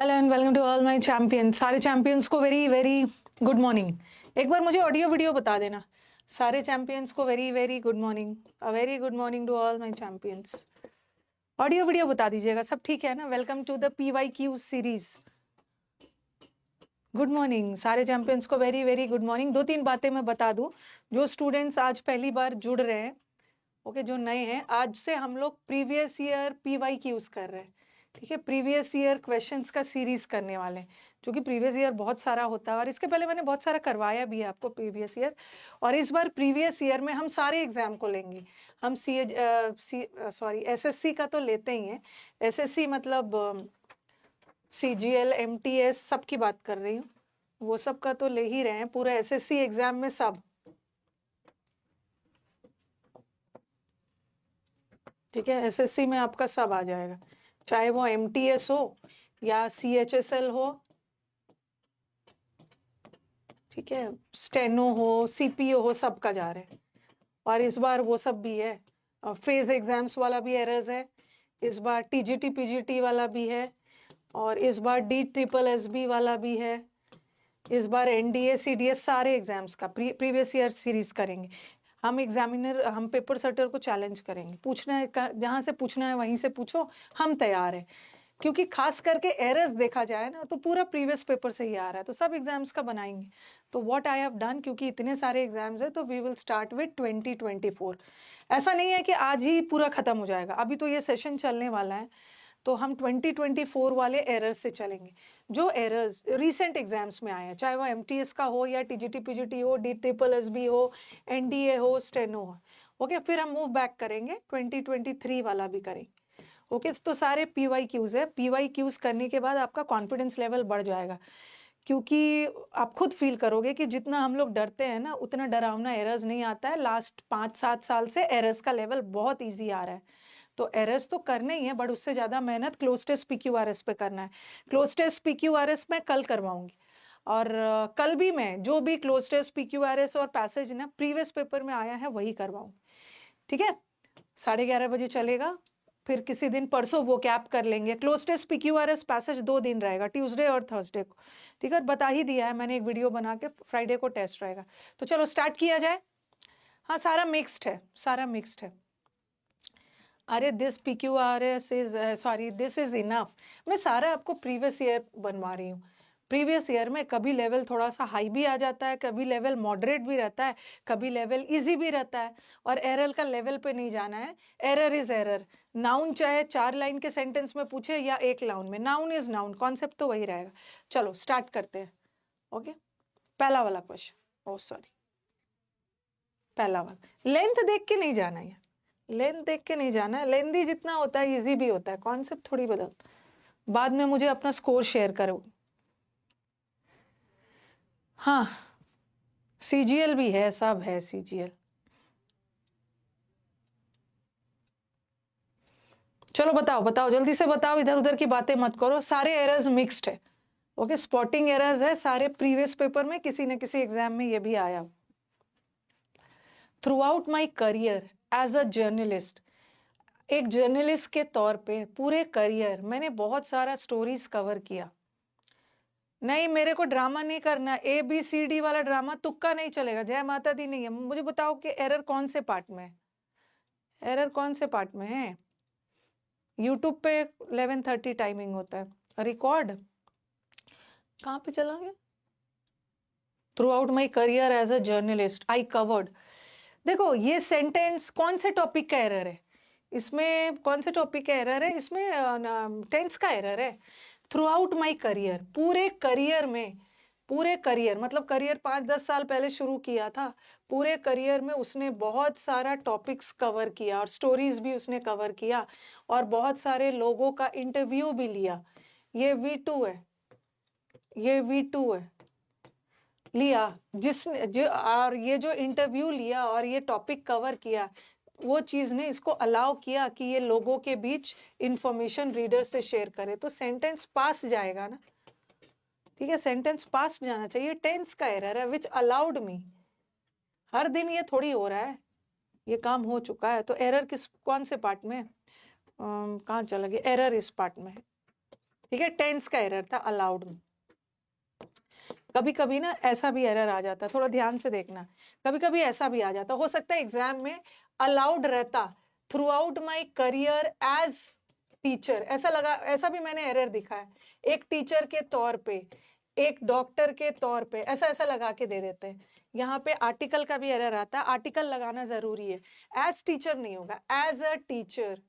Hello and welcome to all my champions. सारे champions को very very good morning. एक बार मुझे ऑडियो वीडियो बता देना। सारे चैंपियंस को very very good morning. A very good morning to all my champions. Audio video बता दीजिएगा, सब ठीक है ना? Welcome to the PYQ series. Good morning सारे चैंपियंस को वेरी वेरी गुड मॉर्निंग। 2-3 बातें मैं बता दूं। जो स्टूडेंट्स आज पहली बार जुड़ रहे हैं, ओके, जो नए हैं, आज से हम लोग प्रीवियस ईयर PYQs कर रहे हैं। ठीक है, प्रीवियस ईयर क्वेश्चंस का सीरीज करने वाले हैं, जो कि प्रीवियस ईयर बहुत सारा होता है और इसके पहले मैंने बहुत सारा करवाया भी है आपको प्रीवियस ईयर। और इस बार प्रीवियस ईयर में हम सारे एग्जाम को लेंगे। हम SSC का तो लेते ही हैं। SSC मतलब CGL MTS सब की बात कर रही हूँ, वो सब का तो ले ही रहे हैं। पूरा SSC एग्जाम में सब, ठीक है, SSC में आपका सब आ जाएगा, चाहे वो MTS हो या CHSL हो, ठीक है, स्टेनो हो, CPO हो, सबका जा रहे हैं। और इस बार वो सब भी है, फेज एग्जाम्स वाला भी एरर्स है, इस बार TGT PGT वाला भी है, और इस बार DSSS वाला भी है, इस बार NDA CDS सारे एग्जाम्स का प्रीवियस ईयर सीरीज करेंगे। हम पेपर सेटर को चैलेंज करेंगे। पूछना है, जहां से पूछना है वहीं से पूछो, हम तैयार है। क्योंकि खास करके एरर्स देखा जाए ना तो पूरा प्रीवियस पेपर से ही आ रहा है, तो सब एग्जाम्स का बनाएंगे। तो व्हाट आई हैव डन, क्योंकि इतने सारे एग्जाम्स है, तो वी विल स्टार्ट विद 2024। ऐसा नहीं है कि आज ही पूरा खत्म हो जाएगा, अभी तो ये सेशन चलने वाला है, तो हम 2024 वाले एरर्स से चलेंगे। जो एरर्स रिसेंट एग्जाम्स में आए हैं, चाहे वो MTS का हो या TGT PGT हो, DSSS हो, NDA हो, स्टेनो हो, ओके। फिर हम मूव बैक करेंगे, 2023 वाला भी करेंगे, ओके। तो सारे PYQs है। PYQs करने के बाद आपका कॉन्फिडेंस लेवल बढ़ जाएगा, क्योंकि आप खुद फील करोगे कि जितना हम लोग डरते हैं ना, उतना डरावना एरर्स नहीं आता है। लास्ट 5-7 साल से एरर्स का लेवल बहुत ईजी आ रहा है। तो एरर्स तो करने ही है, बट उससे ज्यादा मेहनत क्लोज टेस्ट PQRS पे करना है। क्लोज टेस्ट PQRS मैं कल करवाऊंगी, और कल भी मैं जो भी क्लोज टेस्ट PQRS और पैसेज ना प्रीवियस पेपर में आया है वही करवाऊंगी, ठीक है। 11:30 बजे चलेगा। फिर किसी दिन परसों वो कैप कर लेंगे। क्लोज टेस्ट PQRS पैसेज 2 दिन रहेगा, ट्यूसडे और थर्सडे को, ठीक है। बता ही दिया है मैंने एक वीडियो बना के, फ्राइडे को टेस्ट रहेगा। तो चलो स्टार्ट किया जाए। हाँ, सारा मिक्स्ड है, सारा मिक्स्ड है। अरे this PQRS is sorry, this is enough. मैं सारा आपको प्रीवियस ईयर बनवा रही हूँ। प्रीवियस ईयर में कभी लेवल थोड़ा सा हाई भी आ जाता है, कभी लेवल मॉडरेट भी रहता है, कभी लेवल इजी भी रहता है। और एरर का लेवल पे नहीं जाना है। Error is error. नाउन चाहे 4 लाइन के सेंटेंस में पूछे या 1 लाइन में, नाउन इज नाउन, कॉन्सेप्ट तो वही रहेगा। चलो स्टार्ट करते हैं, ओके। पहला वाला क्वेश्चन, ओ सॉरी, पहला वाला लेंथ देख के नहीं जाना है, लेंथ देख के नहीं जाना है। लेंथी जितना होता है इजी भी होता है, कॉन्सेप्ट थोड़ी बदलता। बाद में मुझे अपना स्कोर शेयर करो। हाँ, CGL भी है, सब है CGL। चलो बताओ बताओ, जल्दी से बताओ, इधर उधर की बातें मत करो। सारे एरर्स मिक्स्ड है, ओके। स्पॉटिंग एरर्स है सारे, प्रीवियस पेपर में किसी न किसी एग्जाम में ये भी आया। Throughout my career as a journalist, एक जर्नलिस्ट के तौर पे पूरे करियर मैंने बहुत सारा स्टोरीज कवर किया। नहीं, मेरे को ड्रामा नहीं करना, ABCD वाला ड्रामा तुक्का नहीं चलेगा, जय माता दी नहीं है। मुझे बताओ कि एरर कौन से पार्ट में है, एरर कौन से पार्ट में है। यूट्यूब पे 11:30 टाइमिंग होता है, रिकॉर्ड कहाँ पे चला गया। Throughout my career as a journalist I covered. देखो ये सेंटेंस कौन से टॉपिक का एरर है, इसमें कौन से टॉपिक का एरर है, इसमें टेंस का एरर है। थ्रू आउट माई करियर, पूरे करियर में, पूरे करियर मतलब करियर 5-10 साल पहले शुरू किया था, पूरे करियर में उसने बहुत सारा टॉपिक्स कवर किया और स्टोरीज भी उसने कवर किया, और बहुत सारे लोगों का इंटरव्यू भी लिया। ये V2 है, ये V2 है, लिया जिसने जो, और ये जो इंटरव्यू लिया और ये टॉपिक कवर किया, वो चीज ने इसको अलाउ किया कि ये लोगों के बीच इंफॉर्मेशन रीडर से शेयर करे। तो सेंटेंस पास जाएगा ना, ठीक है, सेंटेंस पास जाना चाहिए। टेंस का एरर है, विच अलाउड मी। हर दिन ये थोड़ी हो रहा है, ये काम हो चुका है। तो एरर किस कौन से पार्ट में, कहाँ चला गया, एरर इस पार्ट में है, ठीक है, टेंस का एरर था अलाउड में। कभी कभी ना ऐसा भी एरर आ जाता है, थोड़ा ध्यान से देखना, कभी कभी ऐसा भी आ जाता, हो सकता है एग्जाम में अलाउड रहता throughout my career as teacher, ऐसा लगा, ऐसा भी मैंने एरर दिखा है, एक टीचर के तौर पे, एक डॉक्टर के तौर पे, ऐसा ऐसा लगा के दे देते हैं। यहाँ पे आर्टिकल का भी एरर आता है, आर्टिकल लगाना जरूरी है, एज टीचर नहीं होगा, एज अ टीचर।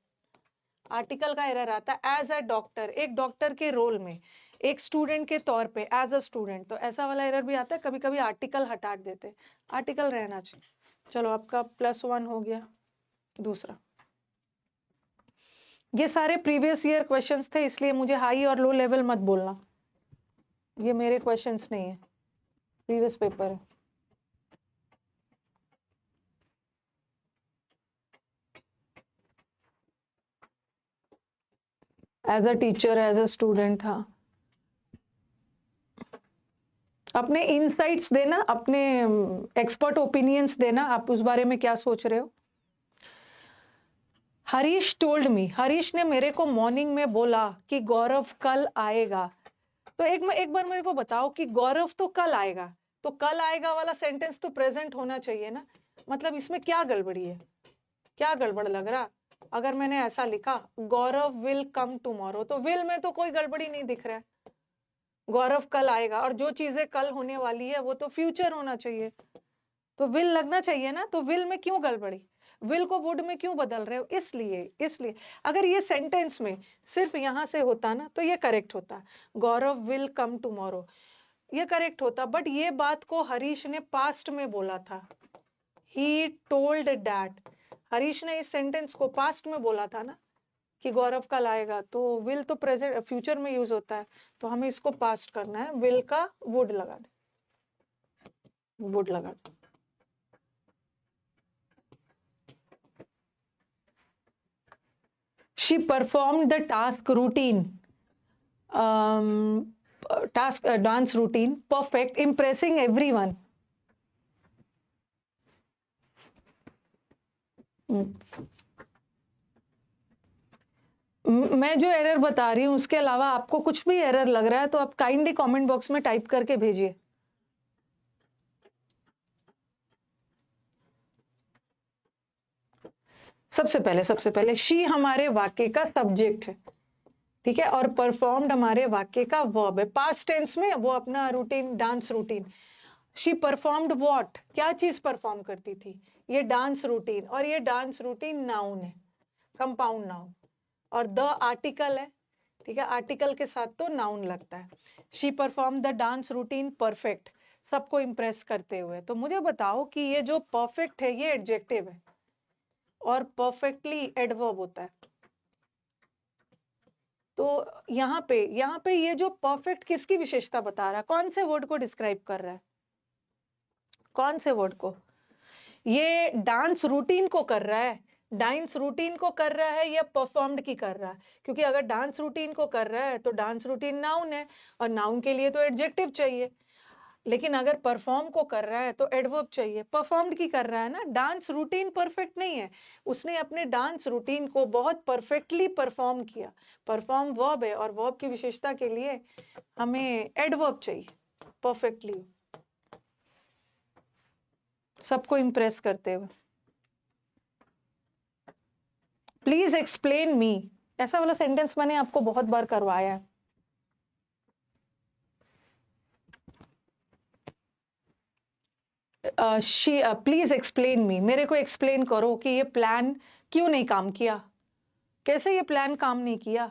आर्टिकल का एरर आता है एज अ डॉक्टर, एक डॉक्टर के रोल में, एक स्टूडेंट के तौर पे, एज अ स्टूडेंट, तो ऐसा वाला एरर भी आता है। कभी कभी आर्टिकल हटा देते, आर्टिकल रहना चाहिए। चलो आपका +1 हो गया। दूसरा, ये सारे प्रीवियस ईयर क्वेश्चंस थे, इसलिए मुझे हाई और लो लेवल मत बोलना, ये मेरे क्वेश्चंस नहीं है, प्रीवियस पेपर है। As a teacher, as a student, हाँ, अपने इनसाइट्स देना, अपने एक्सपर्ट ओपिनियंस देना, आप उस बारे में क्या सोच रहे हो। हरीश टोल्ड मी, हरीश ने मेरे को मॉर्निंग में बोला कि गौरव कल आएगा। तो एक बार मेरे को बताओ कि गौरव तो कल आएगा, तो कल आएगा वाला सेंटेंस तो प्रेजेंट होना चाहिए ना, मतलब इसमें क्या गड़बड़ी है, क्या गड़बड़ लग रहा। अगर मैंने ऐसा लिखा गौरव विल कम टुमारो, तो विल में तो कोई गड़बड़ी नहीं दिख रहा है, गौरव कल आएगा, और जो चीजें कल होने वाली है वो तो फ्यूचर होना चाहिए, तो विल लगना चाहिए ना, तो विल में क्यों गड़बड़ी, विल को वुड में क्यों बदल रहे हो। इसलिए अगर ये सेंटेंस में सिर्फ यहां से होता ना तो ये करेक्ट होता, गौरव विल कम टुमारो, ये करेक्ट होता। बट ये बात को हरीश ने पास्ट में बोला था, ही टोल्ड दैट, हरीश ने इस सेंटेंस को पास्ट में बोला था ना कि गौरव कल आएगा, तो विल तो प्रेजेंट फ्यूचर में यूज होता है, तो हमें इसको पास्ट करना है, विल का वुड लगा दे, वुड लगा दे। She performed the task routine, dance routine perfect, impressing everyone. मैं जो एरर बता रही हूँ उसके अलावा आपको कुछ भी एरर लग रहा है तो आप काइंडली कमेंट बॉक्स में टाइप करके भेजिए। सबसे पहले शी हमारे वाक्य का सब्जेक्ट है, ठीक है, और परफॉर्म्ड हमारे वाक्य का वर्ब है, पास्ट टेंस में वो अपना routine, dance routine. She performed what, क्या चीज परफॉर्म करती थी, ये डांस रूटीन, और ये डांस रूटीन नाउन है, कंपाउंड नाउन, और द आर्टिकल है, ठीक है, आर्टिकल के साथ तो नाउन लगता है। She perform the dance routine perfect, सबको इंप्रेस करते हुए। तो मुझे बताओ कि ये जो परफेक्ट है ये एडजेक्टिव है और परफेक्टली एडवर्ब होता है। तो यहाँ पे ये जो परफेक्ट किसकी विशेषता बता रहा है, कौन से वर्ड को डिस्क्राइब कर रहा है, कौन से वर्ड को, ये डांस रूटीन को कर रहा है, डांस रूटीन को कर रहा है या परफॉर्म्ड की कर रहा है, क्योंकि अगर डांस रूटीन को कर रहा है तो डांस रूटीन नाउन है और नाउन के लिए तो एडजेक्टिव चाहिए, लेकिन अगर परफॉर्म को कर रहा है तो एडवर्ब चाहिए, परफॉर्म्ड की कर रहा है ना, डांस रूटीन परफेक्ट नहीं है, उसने अपने डांस रूटीन को बहुत परफेक्टली परफॉर्म किया, परफॉर्म वर्ब है और वर्ब की विशेषता के लिए हमें एडवर्ब चाहिए, परफेक्टली, सबको इंप्रेस करते हुए। प्लीज एक्सप्लेन मी, ऐसा वाला सेंटेंस मैंने आपको बहुत बार करवाया है। प्लीज एक्सप्लेन मी, मेरे को एक्सप्लेन करो कि ये प्लान क्यों नहीं काम किया, कैसे ये प्लान काम नहीं किया,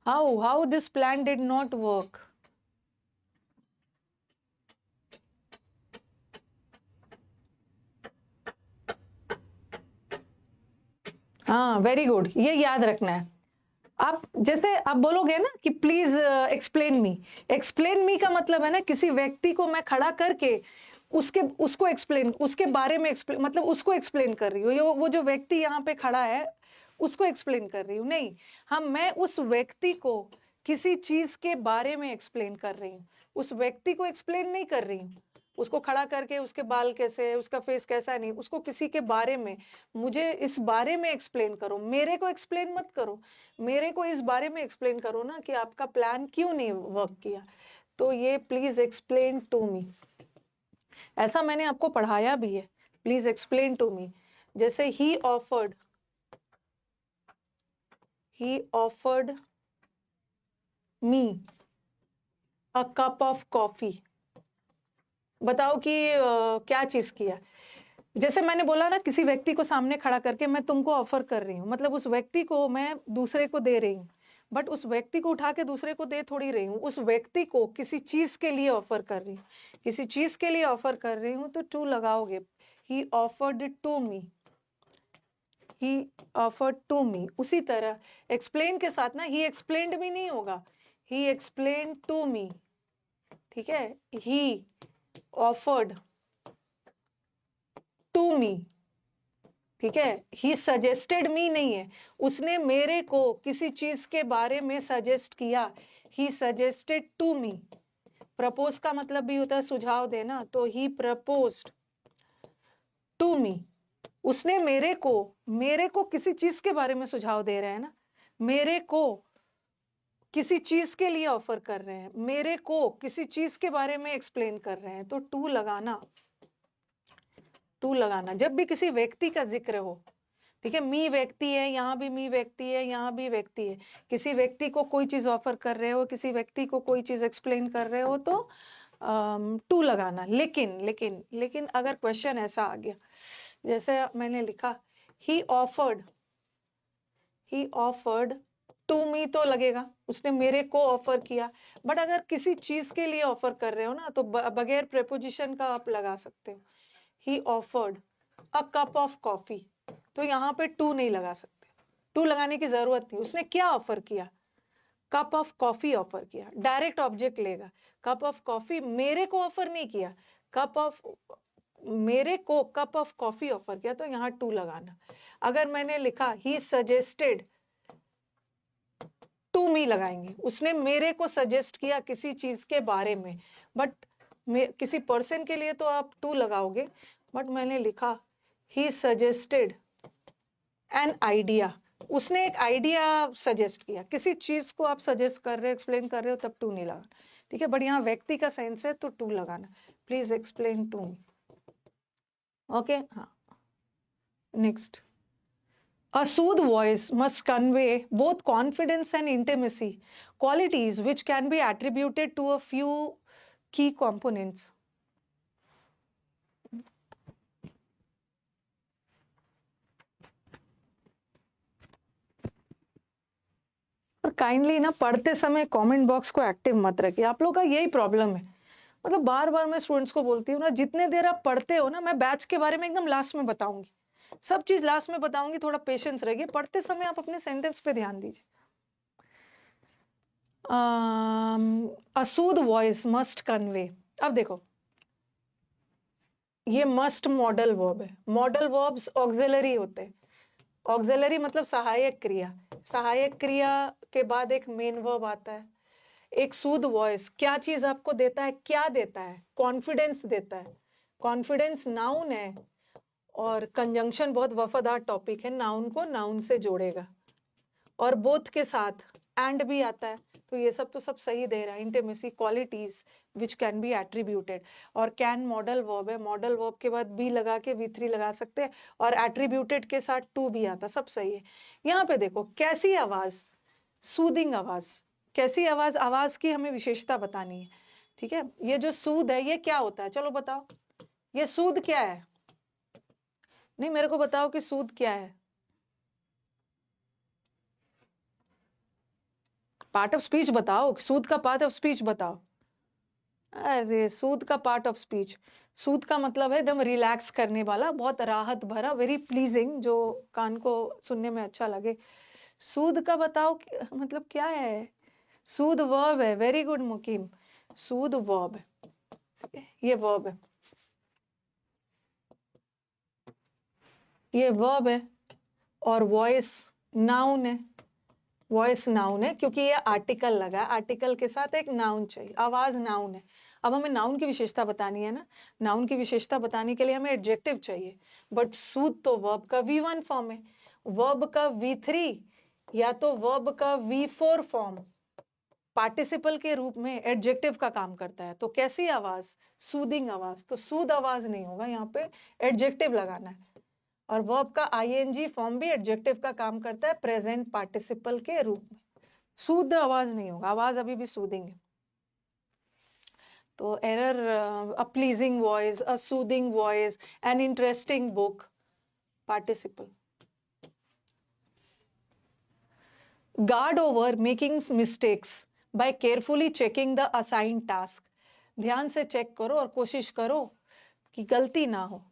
how this plan did not work. हाँ, वेरी गुड, ये याद रखना है। आप जैसे आप बोलोगे ना कि प्लीज एक्सप्लेन मी का मतलब है ना किसी व्यक्ति को मैं खड़ा करके उसको एक्सप्लेन, उसके बारे में एक्सप्लेन, मतलब उसको एक्सप्लेन कर रही हूँ, वो जो व्यक्ति यहाँ पे खड़ा है उसको एक्सप्लेन कर रही हूँ, नहीं, मैं उस व्यक्ति को किसी चीज के बारे में एक्सप्लेन कर रही हूँ, उस व्यक्ति को एक्सप्लेन नहीं कर रही हूँ, उसको खड़ा करके उसके बाल कैसे है, उसका फेस कैसा है, नहीं, उसको किसी के बारे में, मुझे इस बारे में एक्सप्लेन करो, मेरे को एक्सप्लेन मत करो, मेरे को इस बारे में एक्सप्लेन करो ना कि आपका प्लान क्यों नहीं वर्क किया, तो ये प्लीज एक्सप्लेन टू मी। ऐसा मैंने आपको पढ़ाया भी है, प्लीज एक्सप्लेन टू मी। जैसे ही offered me a cup of coffee, बताओ कि क्या चीज किया। जैसे मैंने बोला ना, किसी व्यक्ति को सामने खड़ा करके मैं तुमको ऑफर कर रही हूँ, मतलब उस व्यक्ति को मैं दूसरे को दे रही हूँ, बट उस व्यक्ति को उठा के दूसरे को दे थोड़ी रही हूँ, उस व्यक्ति को किसी चीज के लिए ऑफर कर रही हूँ, किसी चीज के लिए ऑफर कर रही हूँ, तो टू लगाओगे। He offered to me, he offered to me. उसी तरह एक्सप्लेन के साथ ना, ही एक्सप्लेन्ड भी नहीं होगा, ही एक्सप्लेन टू मी, ठीक है। ही ऑफर्ड टू मी, ठीक है। ही सजेस्टेड मी नहीं है, उसने मेरे को किसी चीज के बारे में सजेस्ट किया, he suggested to me. Propose का मतलब भी होता है सुझाव देना, तो ही प्रपोज्ड टू मी। उसने मेरे को किसी चीज के बारे में सुझाव दे रहे हैं ना, मेरे को किसी चीज के लिए ऑफर कर रहे हैं, मेरे को किसी चीज के बारे में एक्सप्लेन कर रहे हैं, तो टू लगाना, टू लगाना जब भी किसी व्यक्ति का जिक्र हो, ठीक है। मी व्यक्ति है, यहाँ भी मी व्यक्ति है, यहाँ भी व्यक्ति है, किसी व्यक्ति को कोई चीज ऑफर कर रहे हो, किसी व्यक्ति को कोई चीज एक्सप्लेन कर रहे हो, तो टू लगाना। लेकिन लेकिन लेकिन अगर क्वेश्चन ऐसा आ गया, जैसे मैंने लिखा ही ऑफर्ड टू मी, तो लगेगा उसने मेरे को ऑफर किया। बट अगर किसी चीज के लिए ऑफर कर रहे हो ना, तो बगैर प्रेपोजिशन का आप लगा सकते हो, ही offered a cup of coffee, तो यहाँ पे टू नहीं लगा सकते, टू लगाने की जरूरत नहीं। उसने क्या ऑफर किया, कप ऑफ कॉफी ऑफर किया, डायरेक्ट ऑब्जेक्ट लेगा। कप ऑफ कॉफी मेरे को ऑफर नहीं किया, मेरे को कप ऑफ कॉफी ऑफर किया, तो यहाँ टू लगाना। अगर मैंने लिखा ही सजेस्टेड टू मी, लगाएंगे, उसने मेरे को सजेस्ट किया किसी चीज के बारे में, बट किसी पर्सन के लिए तो आप टू लगाओगे, बट मैंने लिखा ही सजेस्टेड एन आइडिया, उसने एक आइडिया सजेस्ट किया, किसी चीज को आप सजेस्ट कर रहे हो, एक्सप्लेन कर रहे हो, तब टू नहीं लगाना, ठीक है। बट यहाँ व्यक्ति का सेंस है तो टू लगाना। Please explain to me, okay. हाँ, next. A soothed voice must convey both confidence and intimacy, qualities which can be attributed to a few key components. और काइंडली ना पढ़ते समय कमेंट बॉक्स को एक्टिव मत रखिए, आप लोग का यही प्रॉब्लम है। मतलब बार बार मैं स्टूडेंट्स को बोलती हूँ ना, जितने देर आप पढ़ते हो ना, मैं बैच के बारे में एकदम लास्ट में बताऊंगी, सब चीज लास्ट में बताऊंगी, थोड़ा पेशेंस रखिए, पढ़ते समय आप अपने सेंटेंस पे ध्यान दीजिए। A soothed voice must convey, अब देखो ये मस्ट मॉडल वर्ब है, मॉडल वर्ब्स ऑक्सिलरी होते हैं, ऑक्सिलरी मतलब सहायक क्रिया, सहायक क्रिया के बाद एक मेन वर्ब आता है। एक सूद वॉइस क्या चीज आपको देता है, क्या देता है, कॉन्फिडेंस देता है। कॉन्फिडेंस नाउन है, और कंजंक्शन बहुत वफादार टॉपिक है, नाउन को नाउन से जोड़ेगा, और बोथ के साथ एंड भी आता है, तो ये सब तो सब सही दे रहा है। Intimacy, qualities which can be attributed, और कैन मॉडल वर्ब है, मॉडल वर्ब के बाद बी लगा के V3 लगा सकते हैं, और एट्रीब्यूटेड के साथ टू भी आता, सब सही है। यहाँ पे देखो कैसी आवाज, सूदिंग आवाज, कैसी आवाज, आवाज की हमें विशेषता बतानी है, ठीक है। ये जो सूद है ये क्या होता है, चलो बताओ, ये सूद क्या है, नहीं मेरे को बताओ कि सूद क्या है। पार्ट ऑफ स्पीच बताओ, सूद का पार्ट ऑफ स्पीच बताओ। अरे सूद का पार्ट ऑफ स्पीच, सूद का मतलब है एकदम रिलैक्स करने वाला, बहुत राहत भरा, वेरी प्लीजिंग, जो कान को सुनने में अच्छा लगे। सूद का बताओ मतलब क्या है, सूद वर्ब है, वेरी गुड मुकीम, सूद वर्ब है, ये वर्ब है, ये वर्ब है, और वॉइस नाउन है, वॉइस नाउन है क्योंकि ये आर्टिकल लगा, आर्टिकल के साथ एक नाउन चाहिए, आवाज नाउन है, अब हमें नाउन की विशेषता बतानी है ना, नाउन की विशेषता बताने के लिए हमें एडजेक्टिव चाहिए, बट सूद तो वर्ब का V1 फॉर्म है, वर्ब का V3 या तो वर्ब का V4 फॉर्म पार्टिसिपल के रूप में एडजेक्टिव का काम करता है। तो कैसी आवाज? सूदिंग आवाज। तो सूद आवाज नहीं होगा, यहाँ पे एडजेक्टिव लगाना है। और वर्ब का ING फॉर्म भी एडजेक्टिव का काम करता है प्रेजेंट पार्टिसिपल के रूप में। शुद्ध आवाज नहीं होगा, आवाज अभी भी सूदिंग है। तो error, a pleasing voice, a soothing voice, an interesting book, participle. Guard over making mistakes by carefully checking the assigned task. ध्यान से चेक करो और कोशिश करो कि गलती ना हो।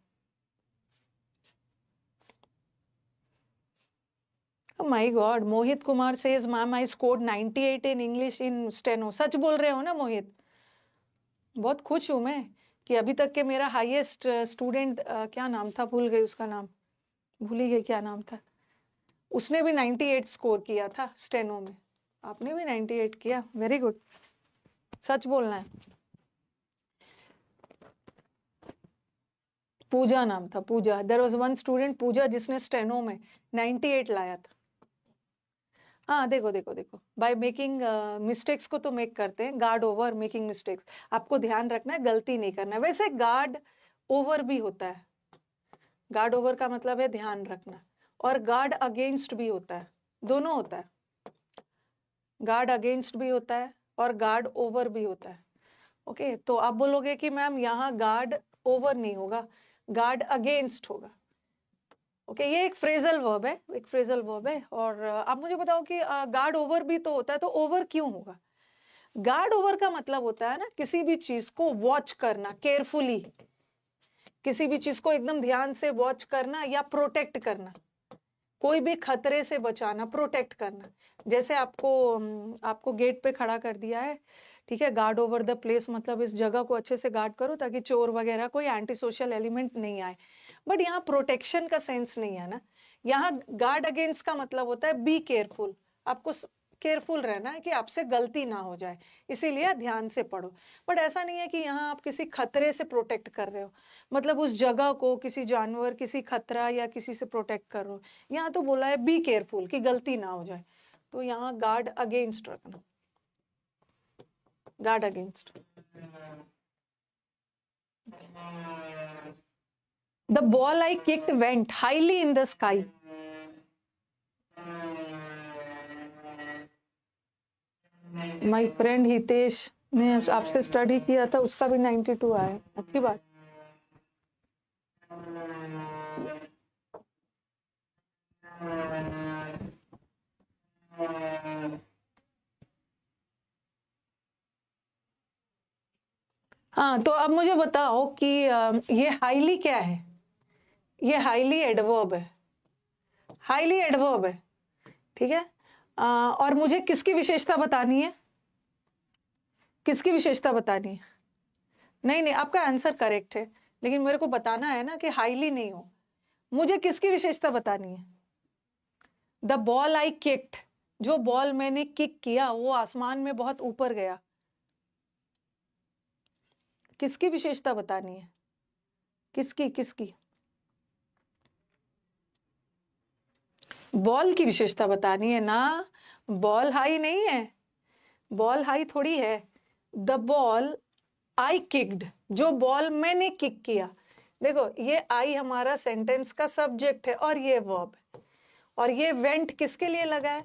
My god, Mohit Kumar says ma'am I scored 98 in English in steno. सच बोल रहे हो ना मोहित? बहुत खुश हूं मैं कि अभी तक के मेरा हाईएस्ट स्टूडेंट, क्या नाम था, भूल गई उसका नाम, भूल ही गई क्या नाम था, उसने भी 98 स्कोर किया था स्टेनो में। आपने भी 98 किया, वेरी गुड। सच बोलना है। पूजा नाम था, पूजा। देयर वाज वन स्टूडेंट पूजा जिसने स्टेनो में 98 लाया था। हाँ देखो देखो देखो, बाय मेकिंग मिस्टेक्स को तो मेक करते हैं, गार्ड ओवर मेकिंग मिस्टेक्स। आपको ध्यान रखना है, गलती नहीं करना है। वैसे गार्ड ओवर भी होता है, गार्ड ओवर का मतलब है ध्यान रखना, और गार्ड अगेंस्ट भी होता है, दोनों होता है। गार्ड अगेंस्ट भी होता है और गार्ड ओवर भी होता है। ओके, तो आप बोलोगे कि मैम यहाँ गार्ड ओवर नहीं होगा, गार्ड अगेंस्ट होगा। ओके, ये एक फ्रेजल वर्ब है, एक फ्रेजल वर्ब है। और आप मुझे बताओ कि गार्ड ओवर भी तो होता है, तो ओवर क्यों होगा? गार्ड ओवर का मतलब होता है ना, किसी भी चीज को वॉच करना केयरफुली, किसी भी चीज को एकदम ध्यान से वॉच करना या प्रोटेक्ट करना, कोई भी खतरे से बचाना, प्रोटेक्ट करना। जैसे आपको गेट पे खड़ा कर दिया है, ठीक है, गार्ड ओवर द प्लेस, मतलब इस जगह को अच्छे से गार्ड करो ताकि चोर वगैरह कोई एंटी सोशल एलिमेंट नहीं आए। बट यहाँ प्रोटेक्शन का सेंस नहीं है ना। यहाँ गार्ड अगेंस्ट का मतलब होता है बी केयरफुल, आपको केयरफुल रहना है कि आपसे गलती ना हो जाए, इसीलिए ध्यान से पढ़ो। बट ऐसा नहीं है कि यहाँ आप किसी खतरे से प्रोटेक्ट कर रहे हो, मतलब उस जगह को किसी जानवर, किसी खतरा या किसी से प्रोटेक्ट कर रहे हो। यहाँ तो बोला है बी केयरफुल कि गलती ना हो जाए, तो यहाँ गार्ड अगेंस्ट रखना, guard against. The ball I kicked went highly in the sky. My friend Hitesh ने आपसे स्टडी किया था, उसका भी 92 आया, अच्छी बात। हाँ, तो अब मुझे बताओ कि ये हाईली क्या है? ये हाईली एडवर्ब है, हाईली एडवर्ब है, ठीक है। और मुझे किसकी विशेषता बतानी है? किसकी विशेषता बतानी है? नहीं नहीं, आपका आंसर करेक्ट है, लेकिन मेरे को बताना है ना कि हाईली नहीं हो। मुझे किसकी विशेषता बतानी है? द बॉल आई किक्ड, जो बॉल मैंने किक किया वो आसमान में बहुत ऊपर गया। किसकी विशेषता बतानी है? किसकी किसकी? बॉल की विशेषता बतानी है ना, बॉल हाई नहीं है, बॉल हाई थोड़ी है। द बॉल आई किक्ड, जो बॉल मैंने किक किया। देखो, ये आई हमारा सेंटेंस का सब्जेक्ट है और ये वर्ब है, और ये वेंट किसके लिए लगा है?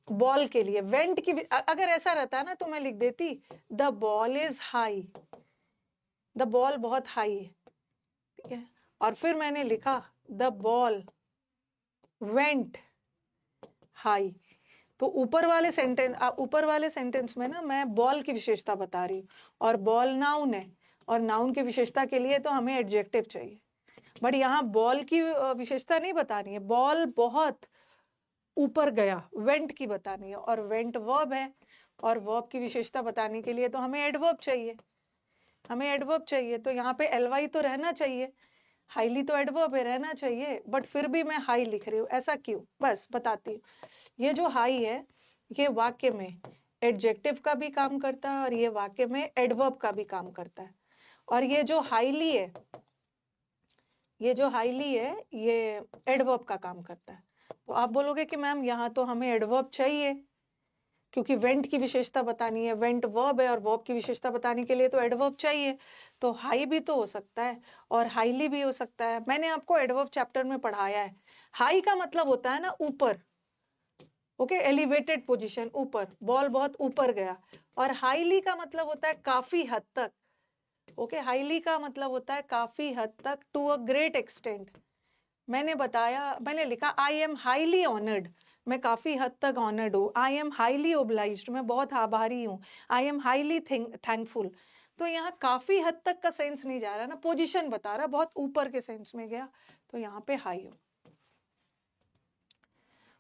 बॉल के लिए। वेंट की अगर ऐसा रहता ना तो मैं लिख देती the ball is high, the ball बहुत हाई है, ठीक है। और फिर मैंने लिखा द बॉल वेंट हाई। तो ऊपर वाले सेंटेंस में ना मैं बॉल की विशेषता बता रही हूँ, और बॉल नाउन है, और नाउन की विशेषता के लिए तो हमें एडजेक्टिव चाहिए। बट यहाँ बॉल की विशेषता नहीं बतानी है, बॉल बहुत ऊपर गया, वेंट की बतानी है, और वेंट वर्ब है, और वर्ब की विशेषता बताने के लिए तो हमें एडवर्ब चाहिए, हमें एडवर्ब चाहिए। तो यहाँ पे एलवाई तो रहना चाहिए, हाईली तो एडवर्ब है, रहना चाहिए, बट फिर भी मैं हाई लिख रही हूँ, ऐसा क्यों? बस बताती हूँ। ये जो हाई है, ये वाक्य में एडजेक्टिव का भी काम करता है और ये वाक्य में एडवर्ब का भी काम करता है। और ये जो हाईली है, ये जो हाईली है ये एडवर्ब का काम करता है। तो आप बोलोगे कि मैम यहाँ तो हमें एडवर्ब चाहिए क्योंकि वेंट की विशेषता बतानी है, वेंट वर्ब है और वर्ब की विशेषता बताने के लिए तो एडवर्ब चाहिए। तो हाई भी तो हो सकता है और हाईली भी हो सकता है। मैंने आपको एडवर्ब चैप्टर में पढ़ाया है। हाई का मतलब होता है ना ऊपर, ओके, एलिवेटेड पोजीशन, ऊपर, बॉल बहुत ऊपर गया। और हाईली का मतलब होता है काफी हद तक, ओके, हाईली का मतलब होता है काफी हद तक, टू अ ग्रेट एक्सटेंट। मैंने बताया, मैंने लिखा आई एम हाईली ऑनर्ड, मैं काफी हद तक ऑनर्ड हूँ। आई एम हाईली ओब्लाइज्ड, मैं बहुत आभारी हूँ। I am highly thankful. तो यहाँ काफी हद तक का सेंस नहीं जा रहा ना, पोजीशन बता रहा, बहुत ऊपर के सेंस में गया, तो यहाँ पे हाई हो।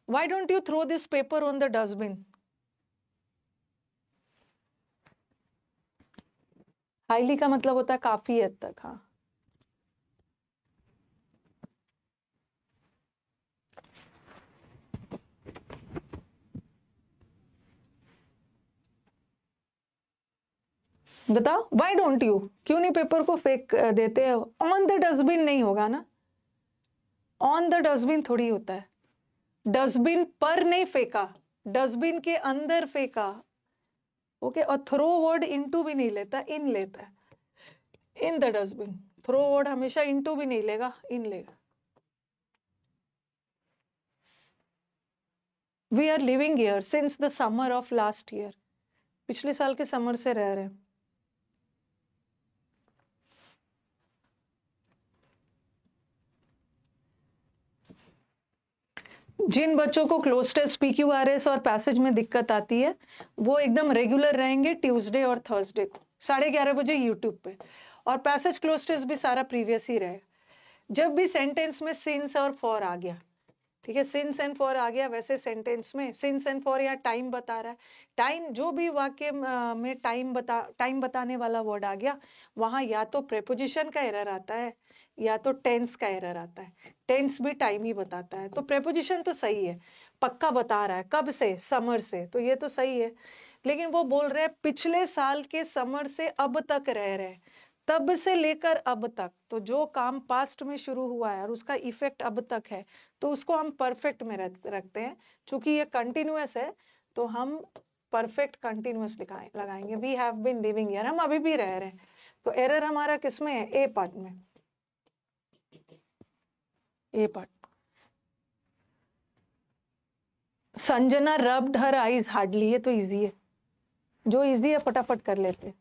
Why don't you throw this paper on the dustbin? Highly का मतलब होता है काफी हद तक। हाँ, बताओ, वाई डोंट यू, क्यों नहीं पेपर को फेंक देते हो? ऑन द डस्टबिन नहीं होगा ना, ऑन द डस्टबिन थोड़ी होता है। डस्टबिन पर नहीं फेंका, डस्टबिन के अंदर फेंका, ओके। और थ्रो वर्ड इनटू भी नहीं लेता, इन लेता है, in the dustbin. Throw word हमेशा इनटू भी नहीं लेगा, इन लेगा। We are living here since the summer of last year, पिछले साल के समर से रह रहे हैं। जिन बच्चों को क्लोज टेस्ट, PQRS और पैसेज में दिक्कत आती है वो एकदम रेगुलर रहेंगे ट्यूसडे और थर्सडे को 11:30 बजे यूट्यूब पे, और पैसेज क्लोज टेस्ट भी सारा प्रीवियस ही रहेगा। जब भी सेंटेंस में सिंस और फॉर आ गया, ठीक है, सिंस एंड फॉर आ गया, वैसे सेंटेंस में सिंस एंड फॉर या टाइम बता रहा है, टाइम, जो भी वाक्य में टाइम बताने वाला वर्ड आ गया, वहां या तो प्रेपोजिशन का एरर आता है या तो टेंस का एरर आता है। टेंस भी टाइम ही बताता है, तो प्रेपोजिशन तो सही है, पक्का बता रहा है कब से, समर से, तो ये तो सही है। लेकिन वो बोल रहे हैं पिछले साल के समर से अब तक रह रहे, तब से लेकर अब तक, तो जो काम पास्ट में शुरू हुआ है और उसका इफेक्ट अब तक है, तो उसको हम परफेक्ट में रखते हैं। चूंकि ये कंटिन्यूअस है तो हम परफेक्ट कंटिन्यूअस लगाएंगे। We have been living here, हम अभी भी रह रहे हैं। तो एरर हमारा किसमें है? ए पार्ट में, A part. Sanjana rubbed her eyes hardly, ये तो इजी है, जो इजी है फटाफट कर लेते।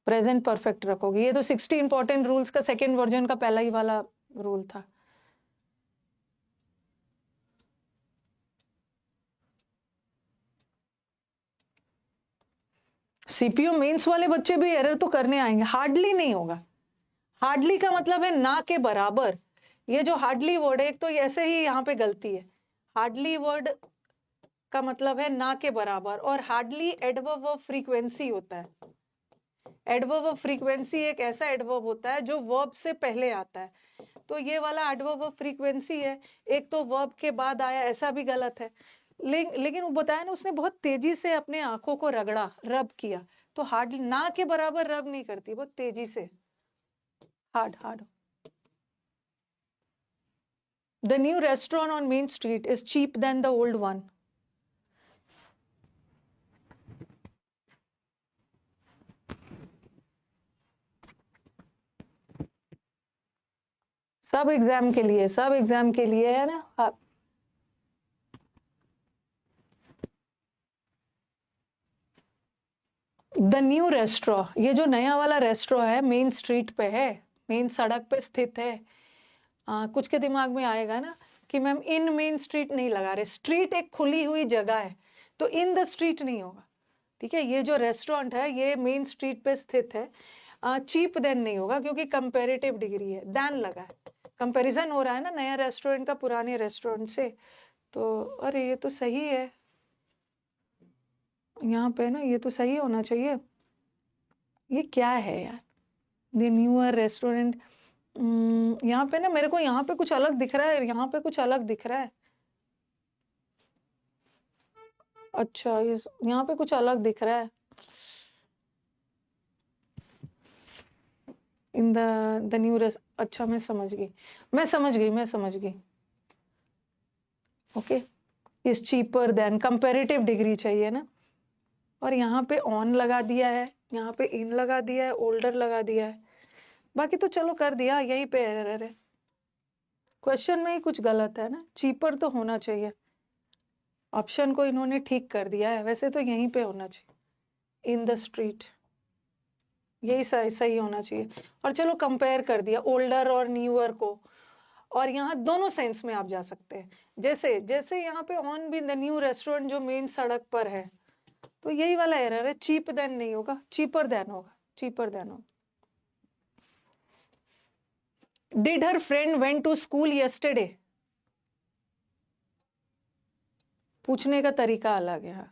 प्रेजेंट परफेक्ट रखोगे, ये तो 60 इंपॉर्टेंट रूल्स का सेकेंड वर्जन का पहला ही वाला रूल था। सीपीयू मेंस वाले बच्चे भी एरर तो करने आएंगे, हार्डली नहीं होगा। हार्डली का मतलब है ना के बराबर। ये जो हार्डली वर्ड है, एक तो ऐसे ही यहाँ पे गलती है, हार्डली वर्ड का मतलब है ना के बराबर, और हार्डली एडवर्ब ऑफ फ्रीक्वेंसी होता है। एडवर्ब ऑफ फ्रीक्वेंसी एक ऐसा एडवर्ब होता है जो वर्ब से पहले आता है, तो ये वाला एडवर्ब ऑफ फ्रीक्वेंसी है, एक तो वर्ब के बाद आया, ऐसा भी गलत है। लेकिन वो बताया ना, उसने बहुत तेजी से अपने आंखों को रगड़ा, रब किया, तो हार्ड ना के बराबर रब नहीं करती, बहुत तेजी से, hard hard. The new restaurant on Main Street is cheap than the old one. सब एग्जाम के लिए, सब एग्जाम के लिए है ना। हाँ। द न्यू रेस्टोरेंट, ये जो नया वाला रेस्टोरेंट है मेन स्ट्रीट पे है, मेन सड़क पे स्थित है। कुछ के दिमाग में आएगा ना कि मैम इन मेन स्ट्रीट नहीं लगा रहे, स्ट्रीट एक खुली हुई जगह है, तो इन द स्ट्रीट नहीं होगा, ठीक है। ये जो रेस्टोरेंट है ये मेन स्ट्रीट पे स्थित है। चीप देन नहीं होगा क्योंकि कंपेरेटिव डिग्री है, देन लगा है, कंपैरिजन हो रहा है ना नया रेस्टोरेंट का पुराने रेस्टोरेंट से। तो अरे ये तो सही है, यहाँ पे ना ये तो सही होना चाहिए। ये क्या है यार, द न्यूअर रेस्टोरेंट, यहाँ पे ना मेरे को यहाँ पे कुछ अलग दिख रहा है, यहाँ पे कुछ अलग दिख रहा है। अच्छा, इस यहाँ पे कुछ अलग दिख रहा है। इन द न्यू अच्छा, मैं समझ गई। Okay, is cheaper than, comparative degree चाहिए ना, और यहाँ पे ऑन लगा दिया है, यहाँ पे इन लगा दिया है, ओल्डर लगा दिया है। बाकी तो चलो कर दिया, यही पे एरर है, क्वेश्चन में ही कुछ गलत है ना। चीपर तो होना चाहिए, ऑप्शन को इन्होंने ठीक कर दिया है, वैसे तो यहीं पे होना चाहिए, इन द स्ट्रीट, यही सही सही होना चाहिए। और चलो कंपेयर कर दिया ओल्डर और न्यूअर को, और यहाँ दोनों सेंस में आप जा सकते हैं। जैसे जैसे यहाँ पे on be the new restaurant जो मेन सड़क पर है, तो यही वाला एरर है, चीप देन नहीं होगा, चीपर देन होगा, चीपर देन होगा। Did her friend went to school yesterday, पूछने का तरीका अलग है,